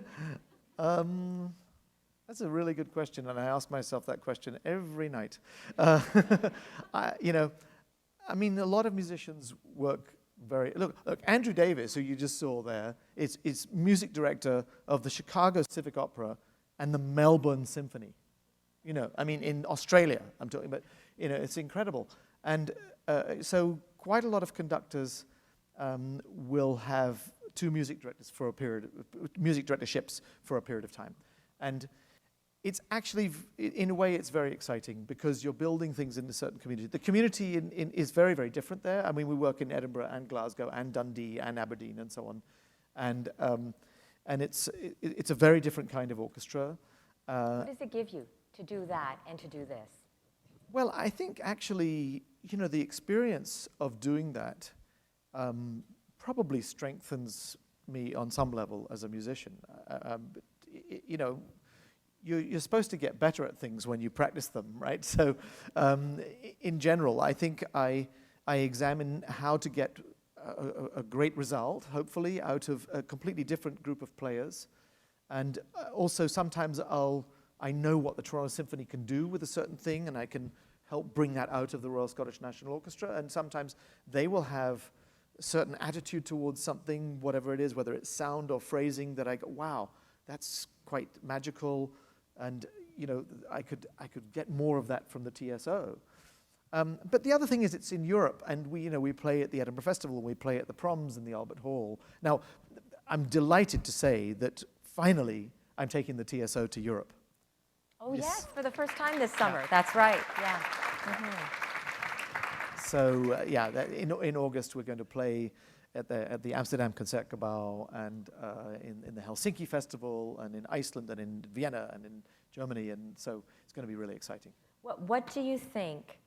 That's a really good question, and I ask myself that question every night. A lot of musicians work look, Andrew Davis, who you just saw there, is music director of the Chicago Civic Opera and the Melbourne Symphony. In Australia, I'm talking about, it's incredible. And so quite a lot of conductors will have two music directorships for a period of time. And it's actually, in a way, it's very exciting because you're building things in a certain community. The community is very, very different there. I mean, we work in Edinburgh and Glasgow and Dundee and Aberdeen and so on. And it's a very different kind of orchestra. What does it give you to do that and to do this? Well, I think actually, the experience of doing that probably strengthens me on some level as a musician. You're supposed to get better at things when you practice them, right? So in general, I think I examine how to get a great result, hopefully, out of a completely different group of players. And also sometimes I know what the Toronto Symphony can do with a certain thing, and I can help bring that out of the Royal Scottish National Orchestra. And sometimes they will have a certain attitude towards something, whatever it is, whether it's sound or phrasing, that I go, wow, that's quite magical. And I could get more of that from the TSO. But the other thing is, it's in Europe, and we play at the Edinburgh Festival, and we play at the Proms in the Albert Hall. Now, I'm delighted to say that finally I'm taking the TSO to Europe. Oh yes, for the first time this summer. Yeah. That's right. Yeah. Mm-hmm. So in August we're going to play at the Amsterdam Concertgebouw and in the Helsinki Festival and in Iceland and in Vienna and in Germany, and so it's going to be really exciting. What do you think,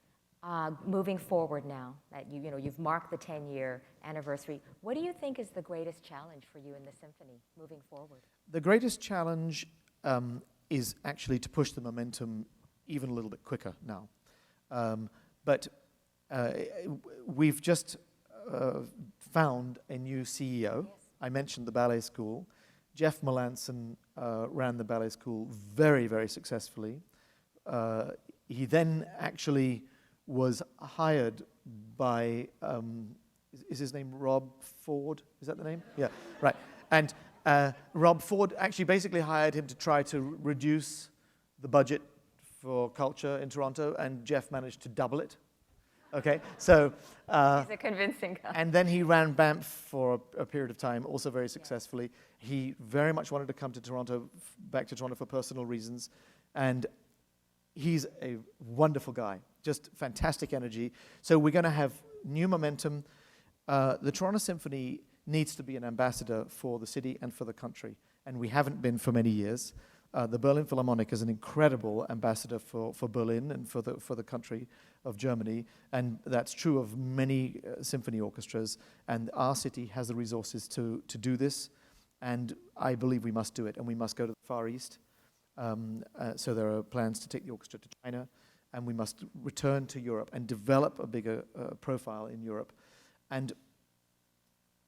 moving forward now that you've marked the 10-year anniversary, what do you think is the greatest challenge for you in the symphony moving forward? The greatest challenge is actually to push the momentum even a little bit quicker now. But we've just found a new CEO. Yes. I mentioned the ballet school. Jeff Melanson ran the ballet school very, very successfully. He then actually was hired by, is his name Rob Ford? Is that the name? Yeah, right. And Rob Ford actually basically hired him to try to reduce the budget for culture in Toronto, and Jeff managed to double it. Okay, so he's a convincing guy. And then he ran Banff for a period of time, also very successfully. He very much wanted to come to Toronto, back to Toronto for personal reasons, and he's a wonderful guy, just fantastic energy. So we're going to have new momentum. The Toronto Symphony needs to be an ambassador for the city and for the country, and we haven't been for many years. The Berlin Philharmonic is an incredible ambassador for Berlin and for the country of Germany, and that's true of many symphony orchestras, and our city has the resources to do this, and I believe we must do it, and we must go to the Far East. So there are plans to take the orchestra to China, and we must return to Europe and develop a bigger profile in Europe. And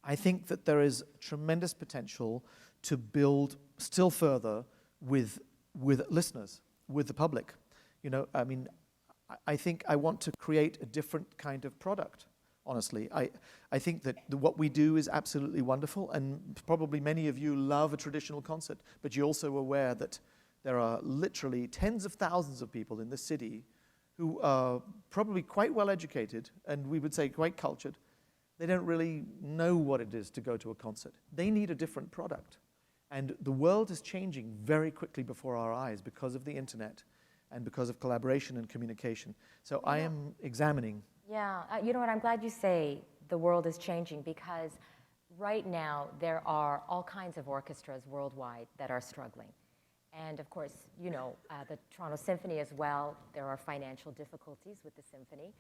I think that there is tremendous potential to build still further with listeners, with the public. I think I want to create a different kind of product, honestly. I think that what we do is absolutely wonderful, and probably many of you love a traditional concert, but you're also aware that there are literally tens of thousands of people in this city who are probably quite well educated, and we would say quite cultured. They don't really know what it is to go to a concert. They need a different product. And the world is changing very quickly before our eyes because of the internet. and because of collaboration and communication. So I am examining. Yeah, you know what, I'm glad you say the world is changing, because right now there are all kinds of orchestras worldwide that are struggling. And of course, you know, the Toronto Symphony as well, there are financial difficulties with the symphony.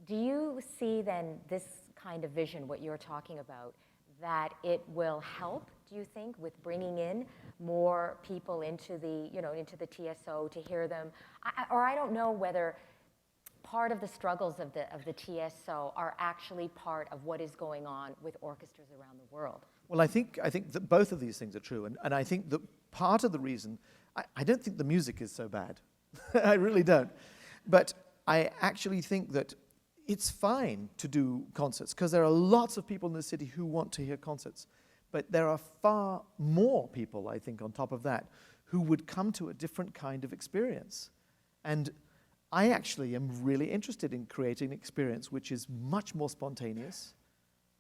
Do you see then this kind of vision, what you're talking about, that it will help, do you think, with bringing in more people into the, you know, into the TSO to hear them? Or I don't know whether part of the struggles of the TSO are actually part of what is going on with orchestras around the world. Well, I think that both of these things are true, and I think that part of the reason, I don't think the music is so bad. I really don't. But I actually think that it's fine to do concerts, because there are lots of people in the city who want to hear concerts. But there are far more people, I think, on top of that, who would come to a different kind of experience. And I actually am really interested in creating an experience which is much more spontaneous.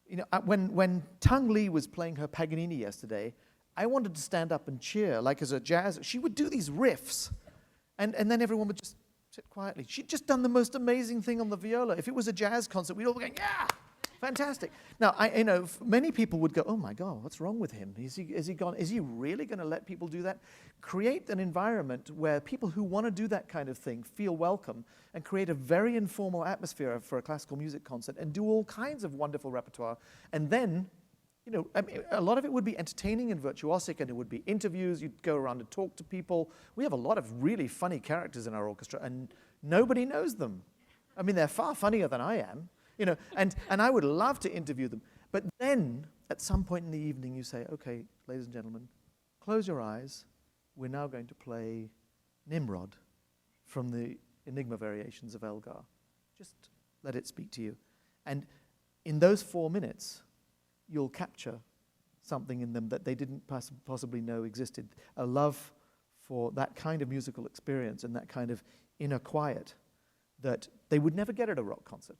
You know, when Tung Lee was playing her Paganini yesterday, I wanted to stand up and cheer, like as a jazz. She would do these riffs, and then everyone would just sit quietly. She'd just done the most amazing thing on the viola. If it was a jazz concert, we'd all be going, yeah, fantastic. Now, you know, many people would go, oh my God, what's wrong with him? Is he gone? Is he really going to let people do that? Create an environment where people who want to do that kind of thing feel welcome, and create a very informal atmosphere for a classical music concert, and do all kinds of wonderful repertoire. And then, you know, I mean, a lot of it would be entertaining and virtuosic, and it would be interviews. You'd go around and talk to people. We have a lot of really funny characters in our orchestra, and nobody knows them. I mean, they're far funnier than I am, you know, and I would love to interview them. But then, at some point in the evening, you say, okay, ladies and gentlemen, close your eyes. We're now going to play Nimrod from the Enigma variations of Elgar. Just let it speak to you. And in those 4 minutes, you'll capture something in them that they didn't possibly know existed. A love for that kind of musical experience and that kind of inner quiet that they would never get at a rock concert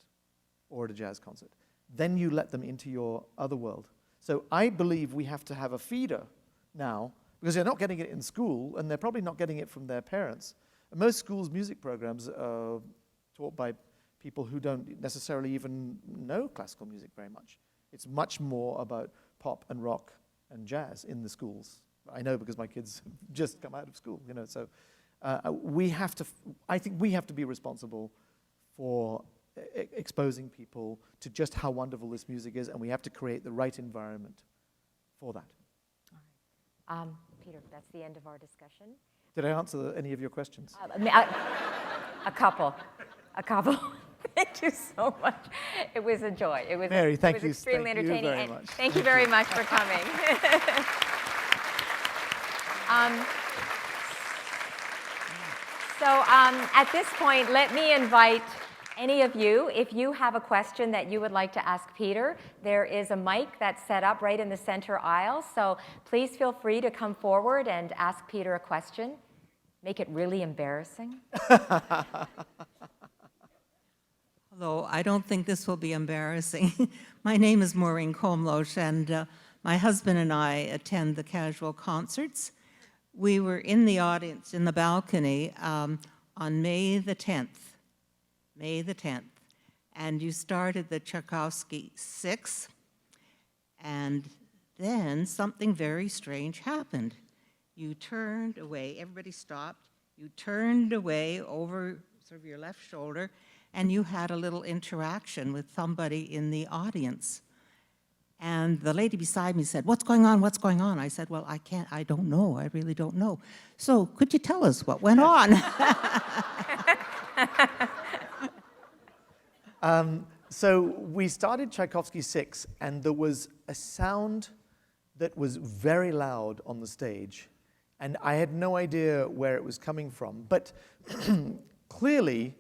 or at a jazz concert. Then you let them into your other world. So I believe we have to have a feeder now, because they're not getting it in school, and they're probably not getting it from their parents. And most schools' music programs are taught by people who don't necessarily even know classical music very much. It's much more about pop and rock and jazz in the schools. I know, because my kids have just come out of school, you know. So we have to, I think we have to be responsible for exposing people to just how wonderful this music is, and we have to create the right environment for that. All right. Peter, that's the end of our discussion. Did I answer any of your questions? A couple. Thank you so much. It was a joy. It was, Mary, thank it was you. extremely Thank entertaining. you very And much. thank you very much for coming. At this point, let me invite any of you, if you have a question that you would like to ask Peter, there is a mic that's set up right in the center aisle. So please feel free to come forward and ask Peter a question. Make it really embarrassing. Hello, I don't think this will be embarrassing. My name is Maureen Comloche, and my husband and I attend the casual concerts. We were in the audience, in the balcony, on May the 10th. May the 10th. And you started the Tchaikovsky 6, and then something very strange happened. You turned away, everybody stopped, you turned away over sort of your left shoulder, and you had a little interaction with somebody in the audience. And the lady beside me said, "What's going on? What's going on?" I said, "Well, I don't know. I really don't know. So could you tell us what went on?" So we started Tchaikovsky 6, and there was a sound that was very loud on the stage, and I had no idea where it was coming from. But clearly,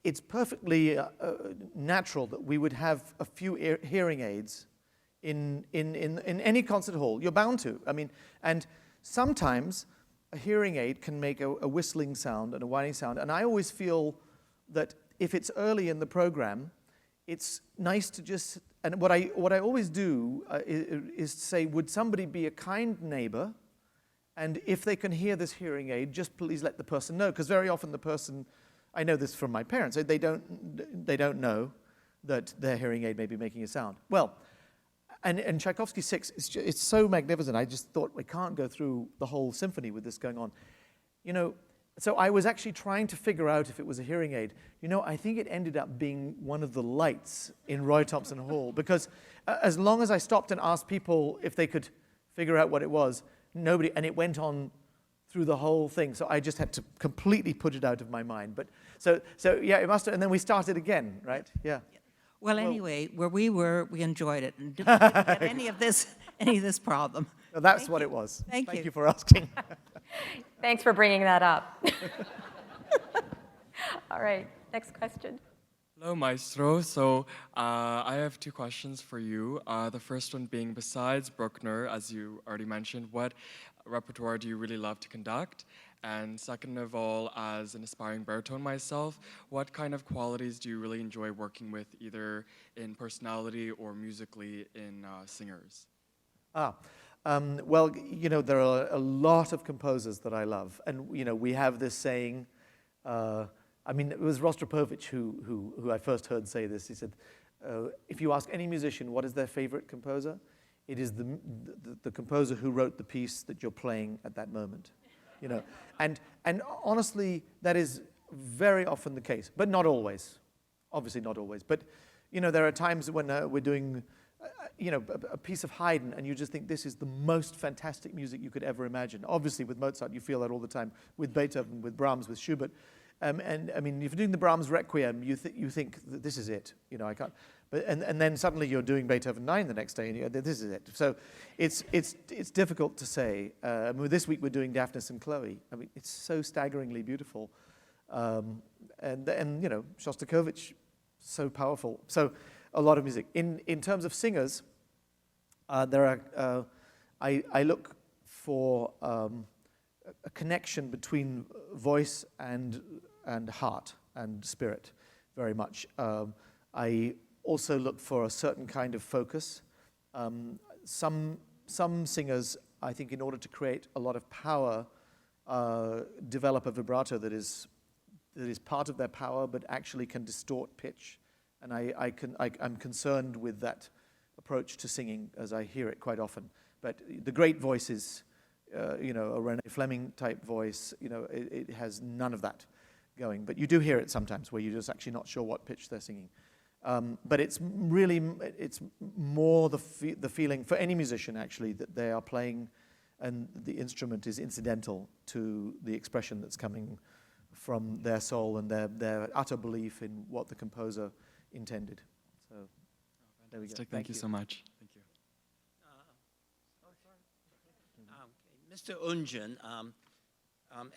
it's perfectly natural that we would have a few hearing aids in any concert hall. You're bound to. I mean, and sometimes a hearing aid can make a whistling sound and a whining sound, and I always feel that if it's early in the program, it's nice to just, and what I always do is to say, would somebody be a kind neighbor And if they can hear this hearing aid, just please let the person know, because very often the person, I know this from my parents, they don't know that their hearing aid may be making a sound. Well, and Tchaikovsky 6, it's so magnificent. I just thought, we can't go through the whole symphony with this going on. You know, so I was actually trying to figure out if it was a hearing aid. You know, I think it ended up being one of the lights in Roy Thompson Hall, because as long as I stopped and asked people if they could figure out what it was, nobody, and it went on through the whole thing. So I just had to completely put it out of my mind. But so yeah, it must have, and then we started again, right? Yeah. Well, anyway, where we were, we enjoyed it, and didn't get any of this problem. Well, that's what it was. Thank you for asking. Thanks for bringing that up. All right, next question. Hello, Maestro. So I have two questions for you. The first one being, besides Bruckner, as you already mentioned, what repertoire do you really love to conduct? And second of all, as an aspiring baritone myself, what kind of qualities do you really enjoy working with, either in personality or musically in singers? Well, you know, there are a lot of composers that I love. And, you know, we have this saying, I mean, it was Rostropovich who I first heard say this. He said, if you ask any musician what is their favorite composer, it is the composer who wrote the piece that you're playing at that moment. You know, and honestly, that is very often the case, but not always. Obviously not always. But, you know, there are times when we're doing, you know, a piece of Haydn, and you just think this is the most fantastic music you could ever imagine. Obviously, with Mozart, you feel that all the time. With Beethoven, with Brahms, with Schubert. And I mean, if you're doing the Brahms Requiem, you think that this is it. You know, I can't. But and then suddenly you're doing Beethoven 9 the next day, and this is it. So it's difficult to say. I mean, this week we're doing Daphnis and Chloe. I mean, it's so staggeringly beautiful, and you know, Shostakovich, so powerful. So a lot of music. In terms of singers, there are. I look for a connection between voice and heart and spirit, very much. I also look for a certain kind of focus. Some singers, I think, in order to create a lot of power, develop a vibrato that is part of their power, but actually can distort pitch. And I'm concerned with that approach to singing, as I hear it quite often. But the great voices, you know, a Renee Fleming type voice, you know, it has none of that going. But you do hear it sometimes where you're just actually not sure what pitch they're singing. But it's more the feeling for any musician, actually, that they are playing and the instrument is incidental to the expression that's coming from their soul and their utter belief in what the composer intended. So there we go. Thank you so much. Thank you. Mr. Oundjian,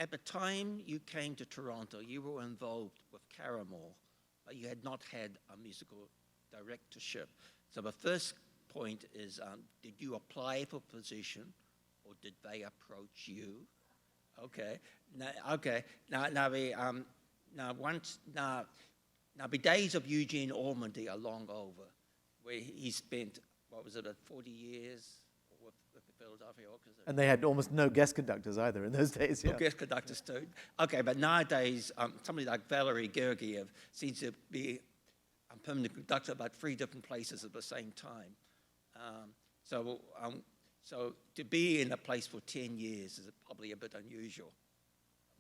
at the time you came to Toronto, you were involved with Caramel, but you had not had a musical directorship. So the first point is, did you apply for a position, or did they approach you? Okay. Now the days of Eugene Ormandy are long over, where he spent, what was it, 40 years with the Philadelphia Orchestra. And they had almost no guest conductors either in those days. No guest conductors too. Okay, but nowadays, somebody like Valery Gergiev seems to be a permanent conductor about 3 different places at the same time. So to be in a place for 10 years is probably a bit unusual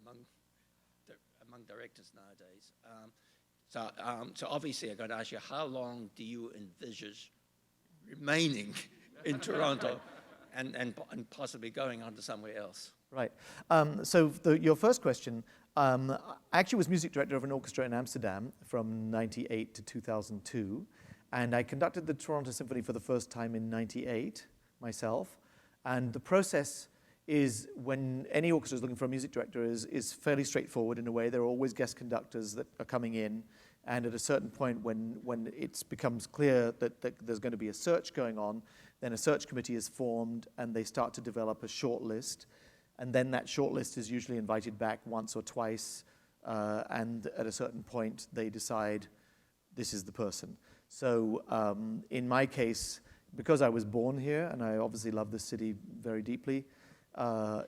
among directors nowadays. So obviously, I've got to ask you, how long do you envisage remaining in Toronto and possibly going on to somewhere else? Right. So your first question, I actually was music director of an orchestra in Amsterdam from 98 to 2002, and I conducted the Toronto Symphony for the first time in 98 myself. And the process is, when any orchestra is looking for a music director, is fairly straightforward in a way. There are always guest conductors that are coming in, and at a certain point when it becomes clear that there's going to be a search going on, then a search committee is formed and they start to develop a short list, and then that short list is usually invited back once or twice, and at a certain point they decide this is the person. So in my case, because I was born here and I obviously love this city very deeply,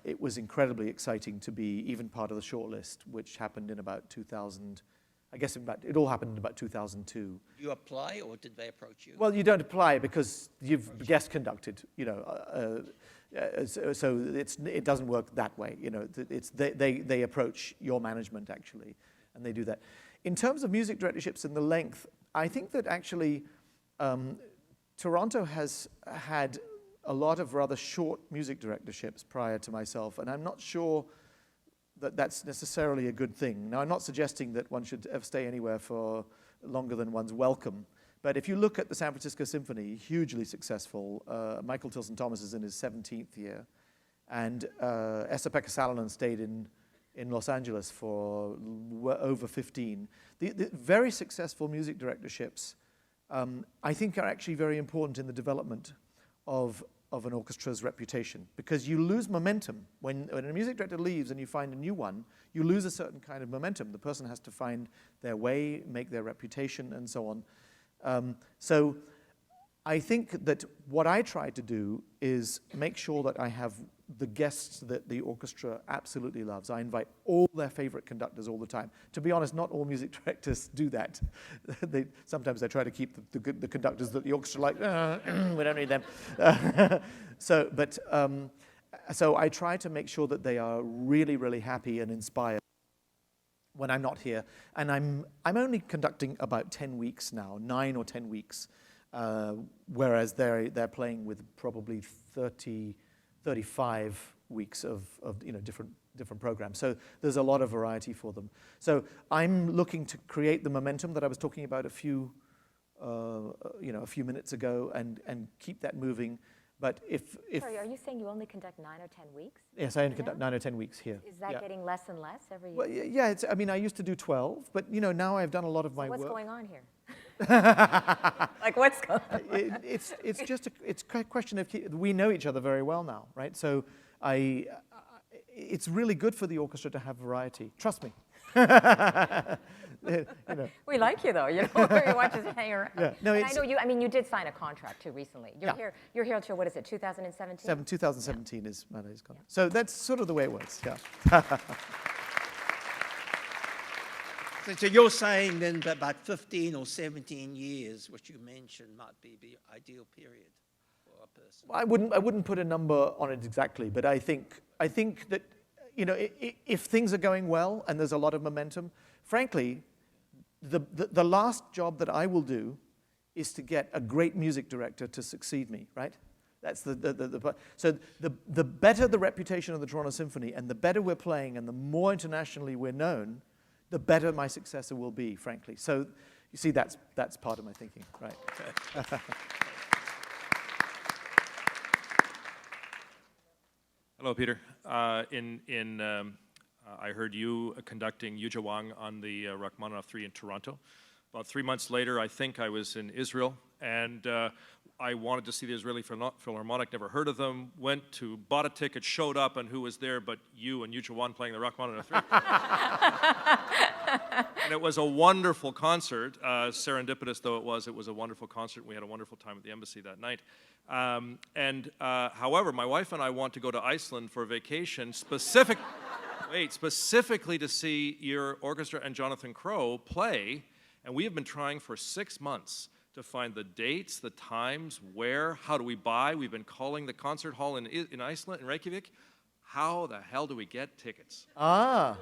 it was incredibly exciting to be even part of the shortlist, which happened in about 2000. I guess it all happened in about 2002. Did you apply, or did they approach you? Well, you don't apply because you've guest conducted, so it doesn't work that way. They approach your management actually, and they do that. In terms of music directorships and the length, I think that actually Toronto has had a lot of rather short music directorships prior to myself, and I'm not sure that that's necessarily a good thing. Now, I'm not suggesting that one should ever stay anywhere for longer than one's welcome, but if you look at the San Francisco Symphony, hugely successful. Michael Tilson Thomas is in his 17th year, and Appel Salon stayed in Los Angeles for over 15. The very successful music directorships, I think, are actually very important in the development of an orchestra's reputation, because you lose momentum. When a music director leaves and you find a new one, you lose a certain kind of momentum. The person has to find their way, make their reputation, and so on. So I think that what I try to do is make sure that I have the guests that the orchestra absolutely loves. I invite all their favorite conductors all the time. To be honest, not all music directors do that. Sometimes they try to keep the conductors that the orchestra like, we don't need them. So I try to make sure that they are really, really happy and inspired when I'm not here. And I'm only conducting about 10 weeks now, 9 or 10 weeks, whereas they're playing with probably 35 weeks of different programs. So there's a lot of variety for them. So I'm looking to create the momentum that I was talking about a few minutes ago, and keep that moving. But if Sorry, are you saying you only conduct 9 or 10 weeks? Yes, I only conduct 9 or 10 weeks here. Is that getting less and less every year? Well, yeah. I used to do 12, but now I've done a lot of my work. What's going on here? Like, what's going on? It's just a question of we know each other very well now, right? So it's really good for the orchestra to have variety. Trust me. We like you, though. We want you to hang around. Yeah. No, and I know you. I mean, you did sign a contract too recently. You're here until, what is it, 2017? 2017 is my latest contract. So that's sort of the way it works. Yeah. So you're saying then that about 15 or 17 years, which you mentioned, might be the ideal period for a person? Well, I wouldn't put a number on it exactly, but I think that if things are going well and there's a lot of momentum, frankly, the last job that I will do is to get a great music director to succeed me, right? That's so the better the reputation of the Toronto Symphony, and the better we're playing, and the more internationally we're known, the better my successor will be, frankly. So you see, that's part of my thinking, right? Hello, Peter. I heard you conducting Oundjian on the Rachmaninoff 3 in Toronto. About 3 months later, I think I was in Israel, and I wanted to see the Israeli Philharmonic, never heard of them, bought a ticket, showed up, and who was there but you and Oundjian playing the Rachmaninoff 3. And it was a wonderful concert, serendipitous though it was a wonderful concert. We had a wonderful time at the embassy that night. However, my wife and I want to go to Iceland for a vacation, specifically to see your orchestra and Jonathan Crowe play, and we have been trying for 6 months to find the dates, the times, where, how do we buy? We've been calling the concert hall in Iceland, in Reykjavik. How the hell do we get tickets? Wow.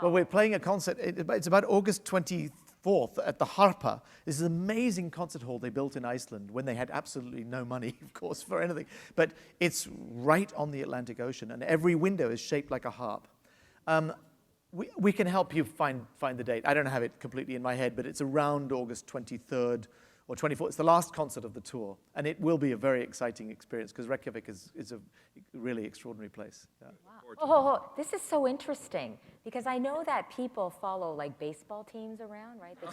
Well, we're playing a concert. It's about August 24th at the Harpa. This is an amazing concert hall they built in Iceland when they had absolutely no money, of course, for anything. But it's right on the Atlantic Ocean, and every window is shaped like a harp. We can help you find the date. I don't have it completely in my head, but it's around August 23rd or 24th. It's the last concert of the tour, and it will be a very exciting experience because Reykjavik is a really extraordinary place. Yeah. Wow. This is so interesting because I know that people follow like baseball teams around, right? They go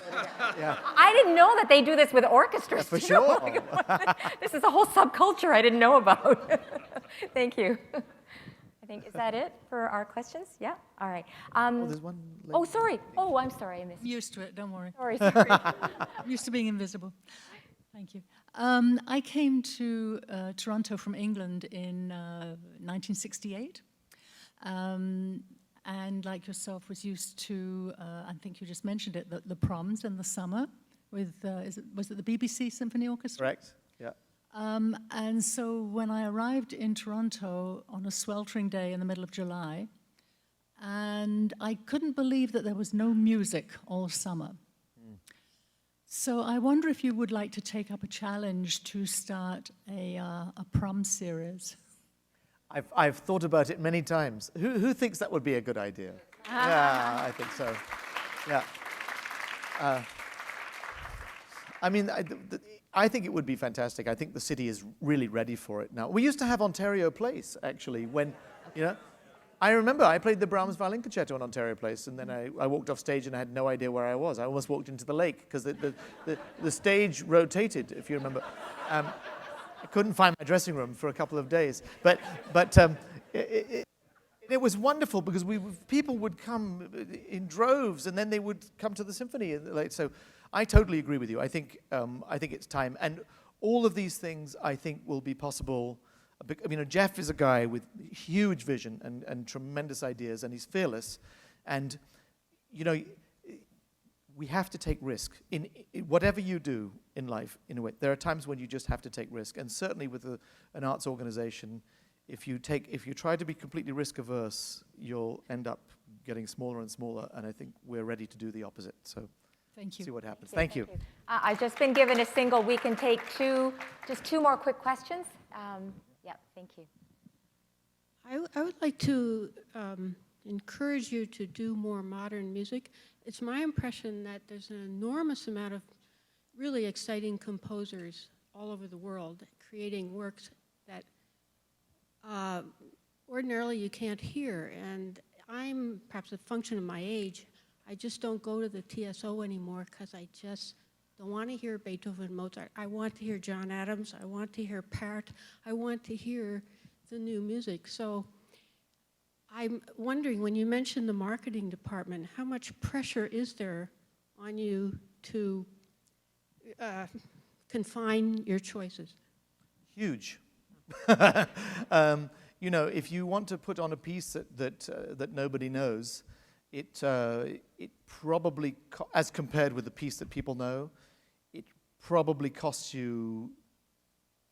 Yeah. I didn't know that they do this with orchestras. For too. sure. This is a whole subculture I didn't know about. Thank you. I think, is that it for our questions? Yeah? All right. There's one. Sorry. I'm sorry. I missed. I'm used to it, don't worry. Sorry. I'm used to being invisible. Thank you. I came to Toronto from England in 1968. And like yourself, was used to, I think you just mentioned it, the proms in the summer with, was it the BBC Symphony Orchestra? Correct, yeah. And so when I arrived in Toronto on a sweltering day in the middle of July, and I couldn't believe that there was no music all summer. So I wonder if you would like to take up a challenge to start a prom series. I've thought about it many times. Who thinks that would be a good idea? Yeah, I think so. Yeah. I mean, I think it would be fantastic. I think the city is really ready for it now. We used to have Ontario Place, actually, when, you know, I remember I played the Brahms Violin Concerto on Ontario Place, and then I walked off stage and I had no idea where I was. I almost walked into the lake because the stage rotated, if you remember. I couldn't find my dressing room for a couple of days. But it was wonderful because people would come in droves, and then they would come to the symphony. So I totally agree with you. I think it's time. And all of these things, I think, will be possible. I mean, Jeff is a guy with huge vision and tremendous ideas, and he's fearless. And, you know, we have to take risk. In whatever you do in life, in a way, there are times when you just have to take risk. And certainly with an arts organization, if you try to be completely risk averse, you'll end up getting smaller and smaller. And I think we're ready to do the opposite. So thank you. See what happens. Thank you. I've just been given a single. We can take just two more quick questions. Yeah, thank you. I would like to encourage you to do more modern music. It's my impression that there's an enormous amount of really exciting composers all over the world creating works that ordinarily you can't hear. And I'm perhaps a function of my age. I just don't go to the TSO anymore because I just don't want to hear Beethoven, Mozart. I want to hear John Adams. I want to hear Part. I want to hear the new music. So I'm wondering, when you mentioned the marketing department, how much pressure is there on you to confine your choices? Huge. You know, if you want to put on a piece that nobody knows, it probably, as compared with the piece that people know, it probably costs you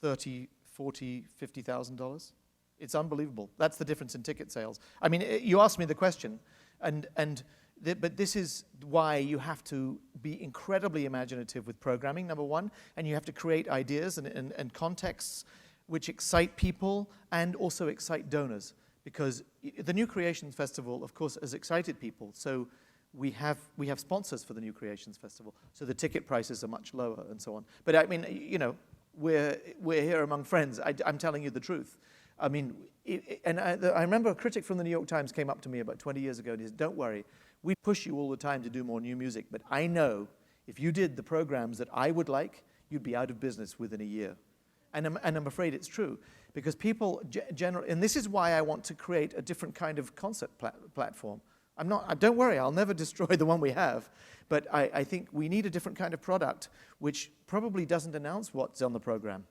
$30,000, $40,000, $50,000. It's unbelievable. That's the difference in ticket sales. I mean, you asked me the question, but this is why you have to be incredibly imaginative with programming, number one, and you have to create ideas and contexts which excite people and also excite donors. Because the New Creations Festival, of course, has excited people. So we have sponsors for the New Creations Festival. So the ticket prices are much lower and so on. But I mean, you know, we're here among friends. I'm telling you the truth. I mean, I remember a critic from the New York Times came up to me about 20 years ago and he said, "Don't worry, we push you all the time to do more new music, but I know if you did the programs that I would like, you'd be out of business within a year." And I'm afraid it's true, because people generally, and this is why I want to create a different kind of concert platform. Don't worry, I'll never destroy the one we have, but I think we need a different kind of product which probably doesn't announce what's on the program,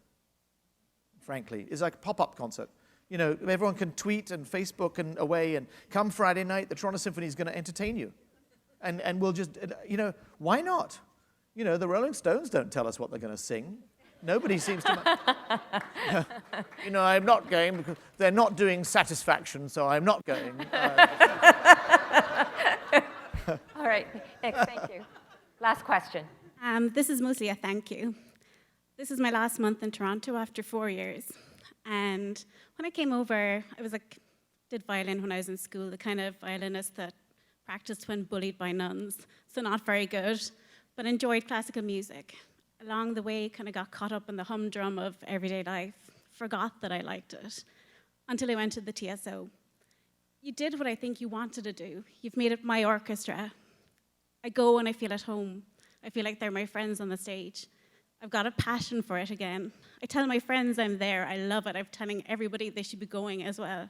frankly. It's like a pop-up concert. You know, everyone can tweet and Facebook and away, and come Friday night, the Toronto Symphony is going to entertain you. And we'll just, you know, why not? You know, the Rolling Stones don't tell us what they're going to sing. Nobody seems to. You know, I'm not going because they're not doing Satisfaction, so I'm not going. All right, Nick, thank you. Last question. This is mostly a thank you. This is my last month in Toronto after 4 years. And when I came over, I was did violin when I was in school, the kind of violinist that practiced when bullied by nuns, so not very good, but enjoyed classical music. Along the way, kind of got caught up in the humdrum of everyday life, forgot that I liked it, until I went to the TSO. You did what I think you wanted to do. You've made it my orchestra. I go and I feel at home. I feel like they're my friends on the stage. I've got a passion for it again. I tell my friends I'm there. I love it. I'm telling everybody they should be going as well.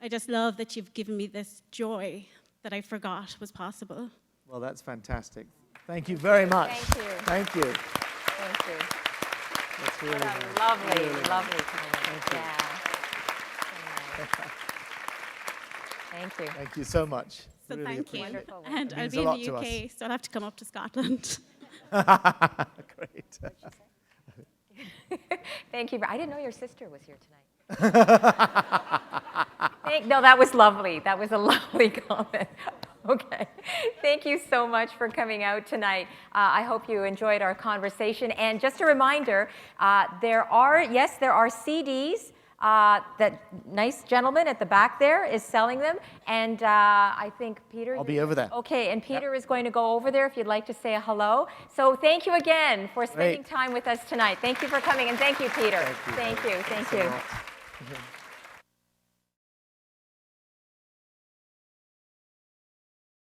I just love that you've given me this joy that I forgot was possible. Well, that's fantastic. Thank you very much. Thank you. Thank you. Thank you. That's really What a nice. lovely, Really nice. lovely comment. Thank you. Yeah. Thank you. Thank you so much. So Really thank you. appreciate it. And It I'll means be a in lot the to us. UK, so I'll have to come up to Scotland. Great. Thank you. I didn't know your sister was here tonight. No, that was lovely. That was a lovely comment. Okay. Thank you so much for coming out tonight. I hope you enjoyed our conversation. And just a reminder, there are CDs. That nice gentleman at the back there is selling them. And I think Peter... I'll be over there. Okay, and Peter is going to go over there if you'd like to say a hello. So thank you again for spending time with us tonight. Thank you for coming, and thank you, Peter. Thank you. Thanks a lot.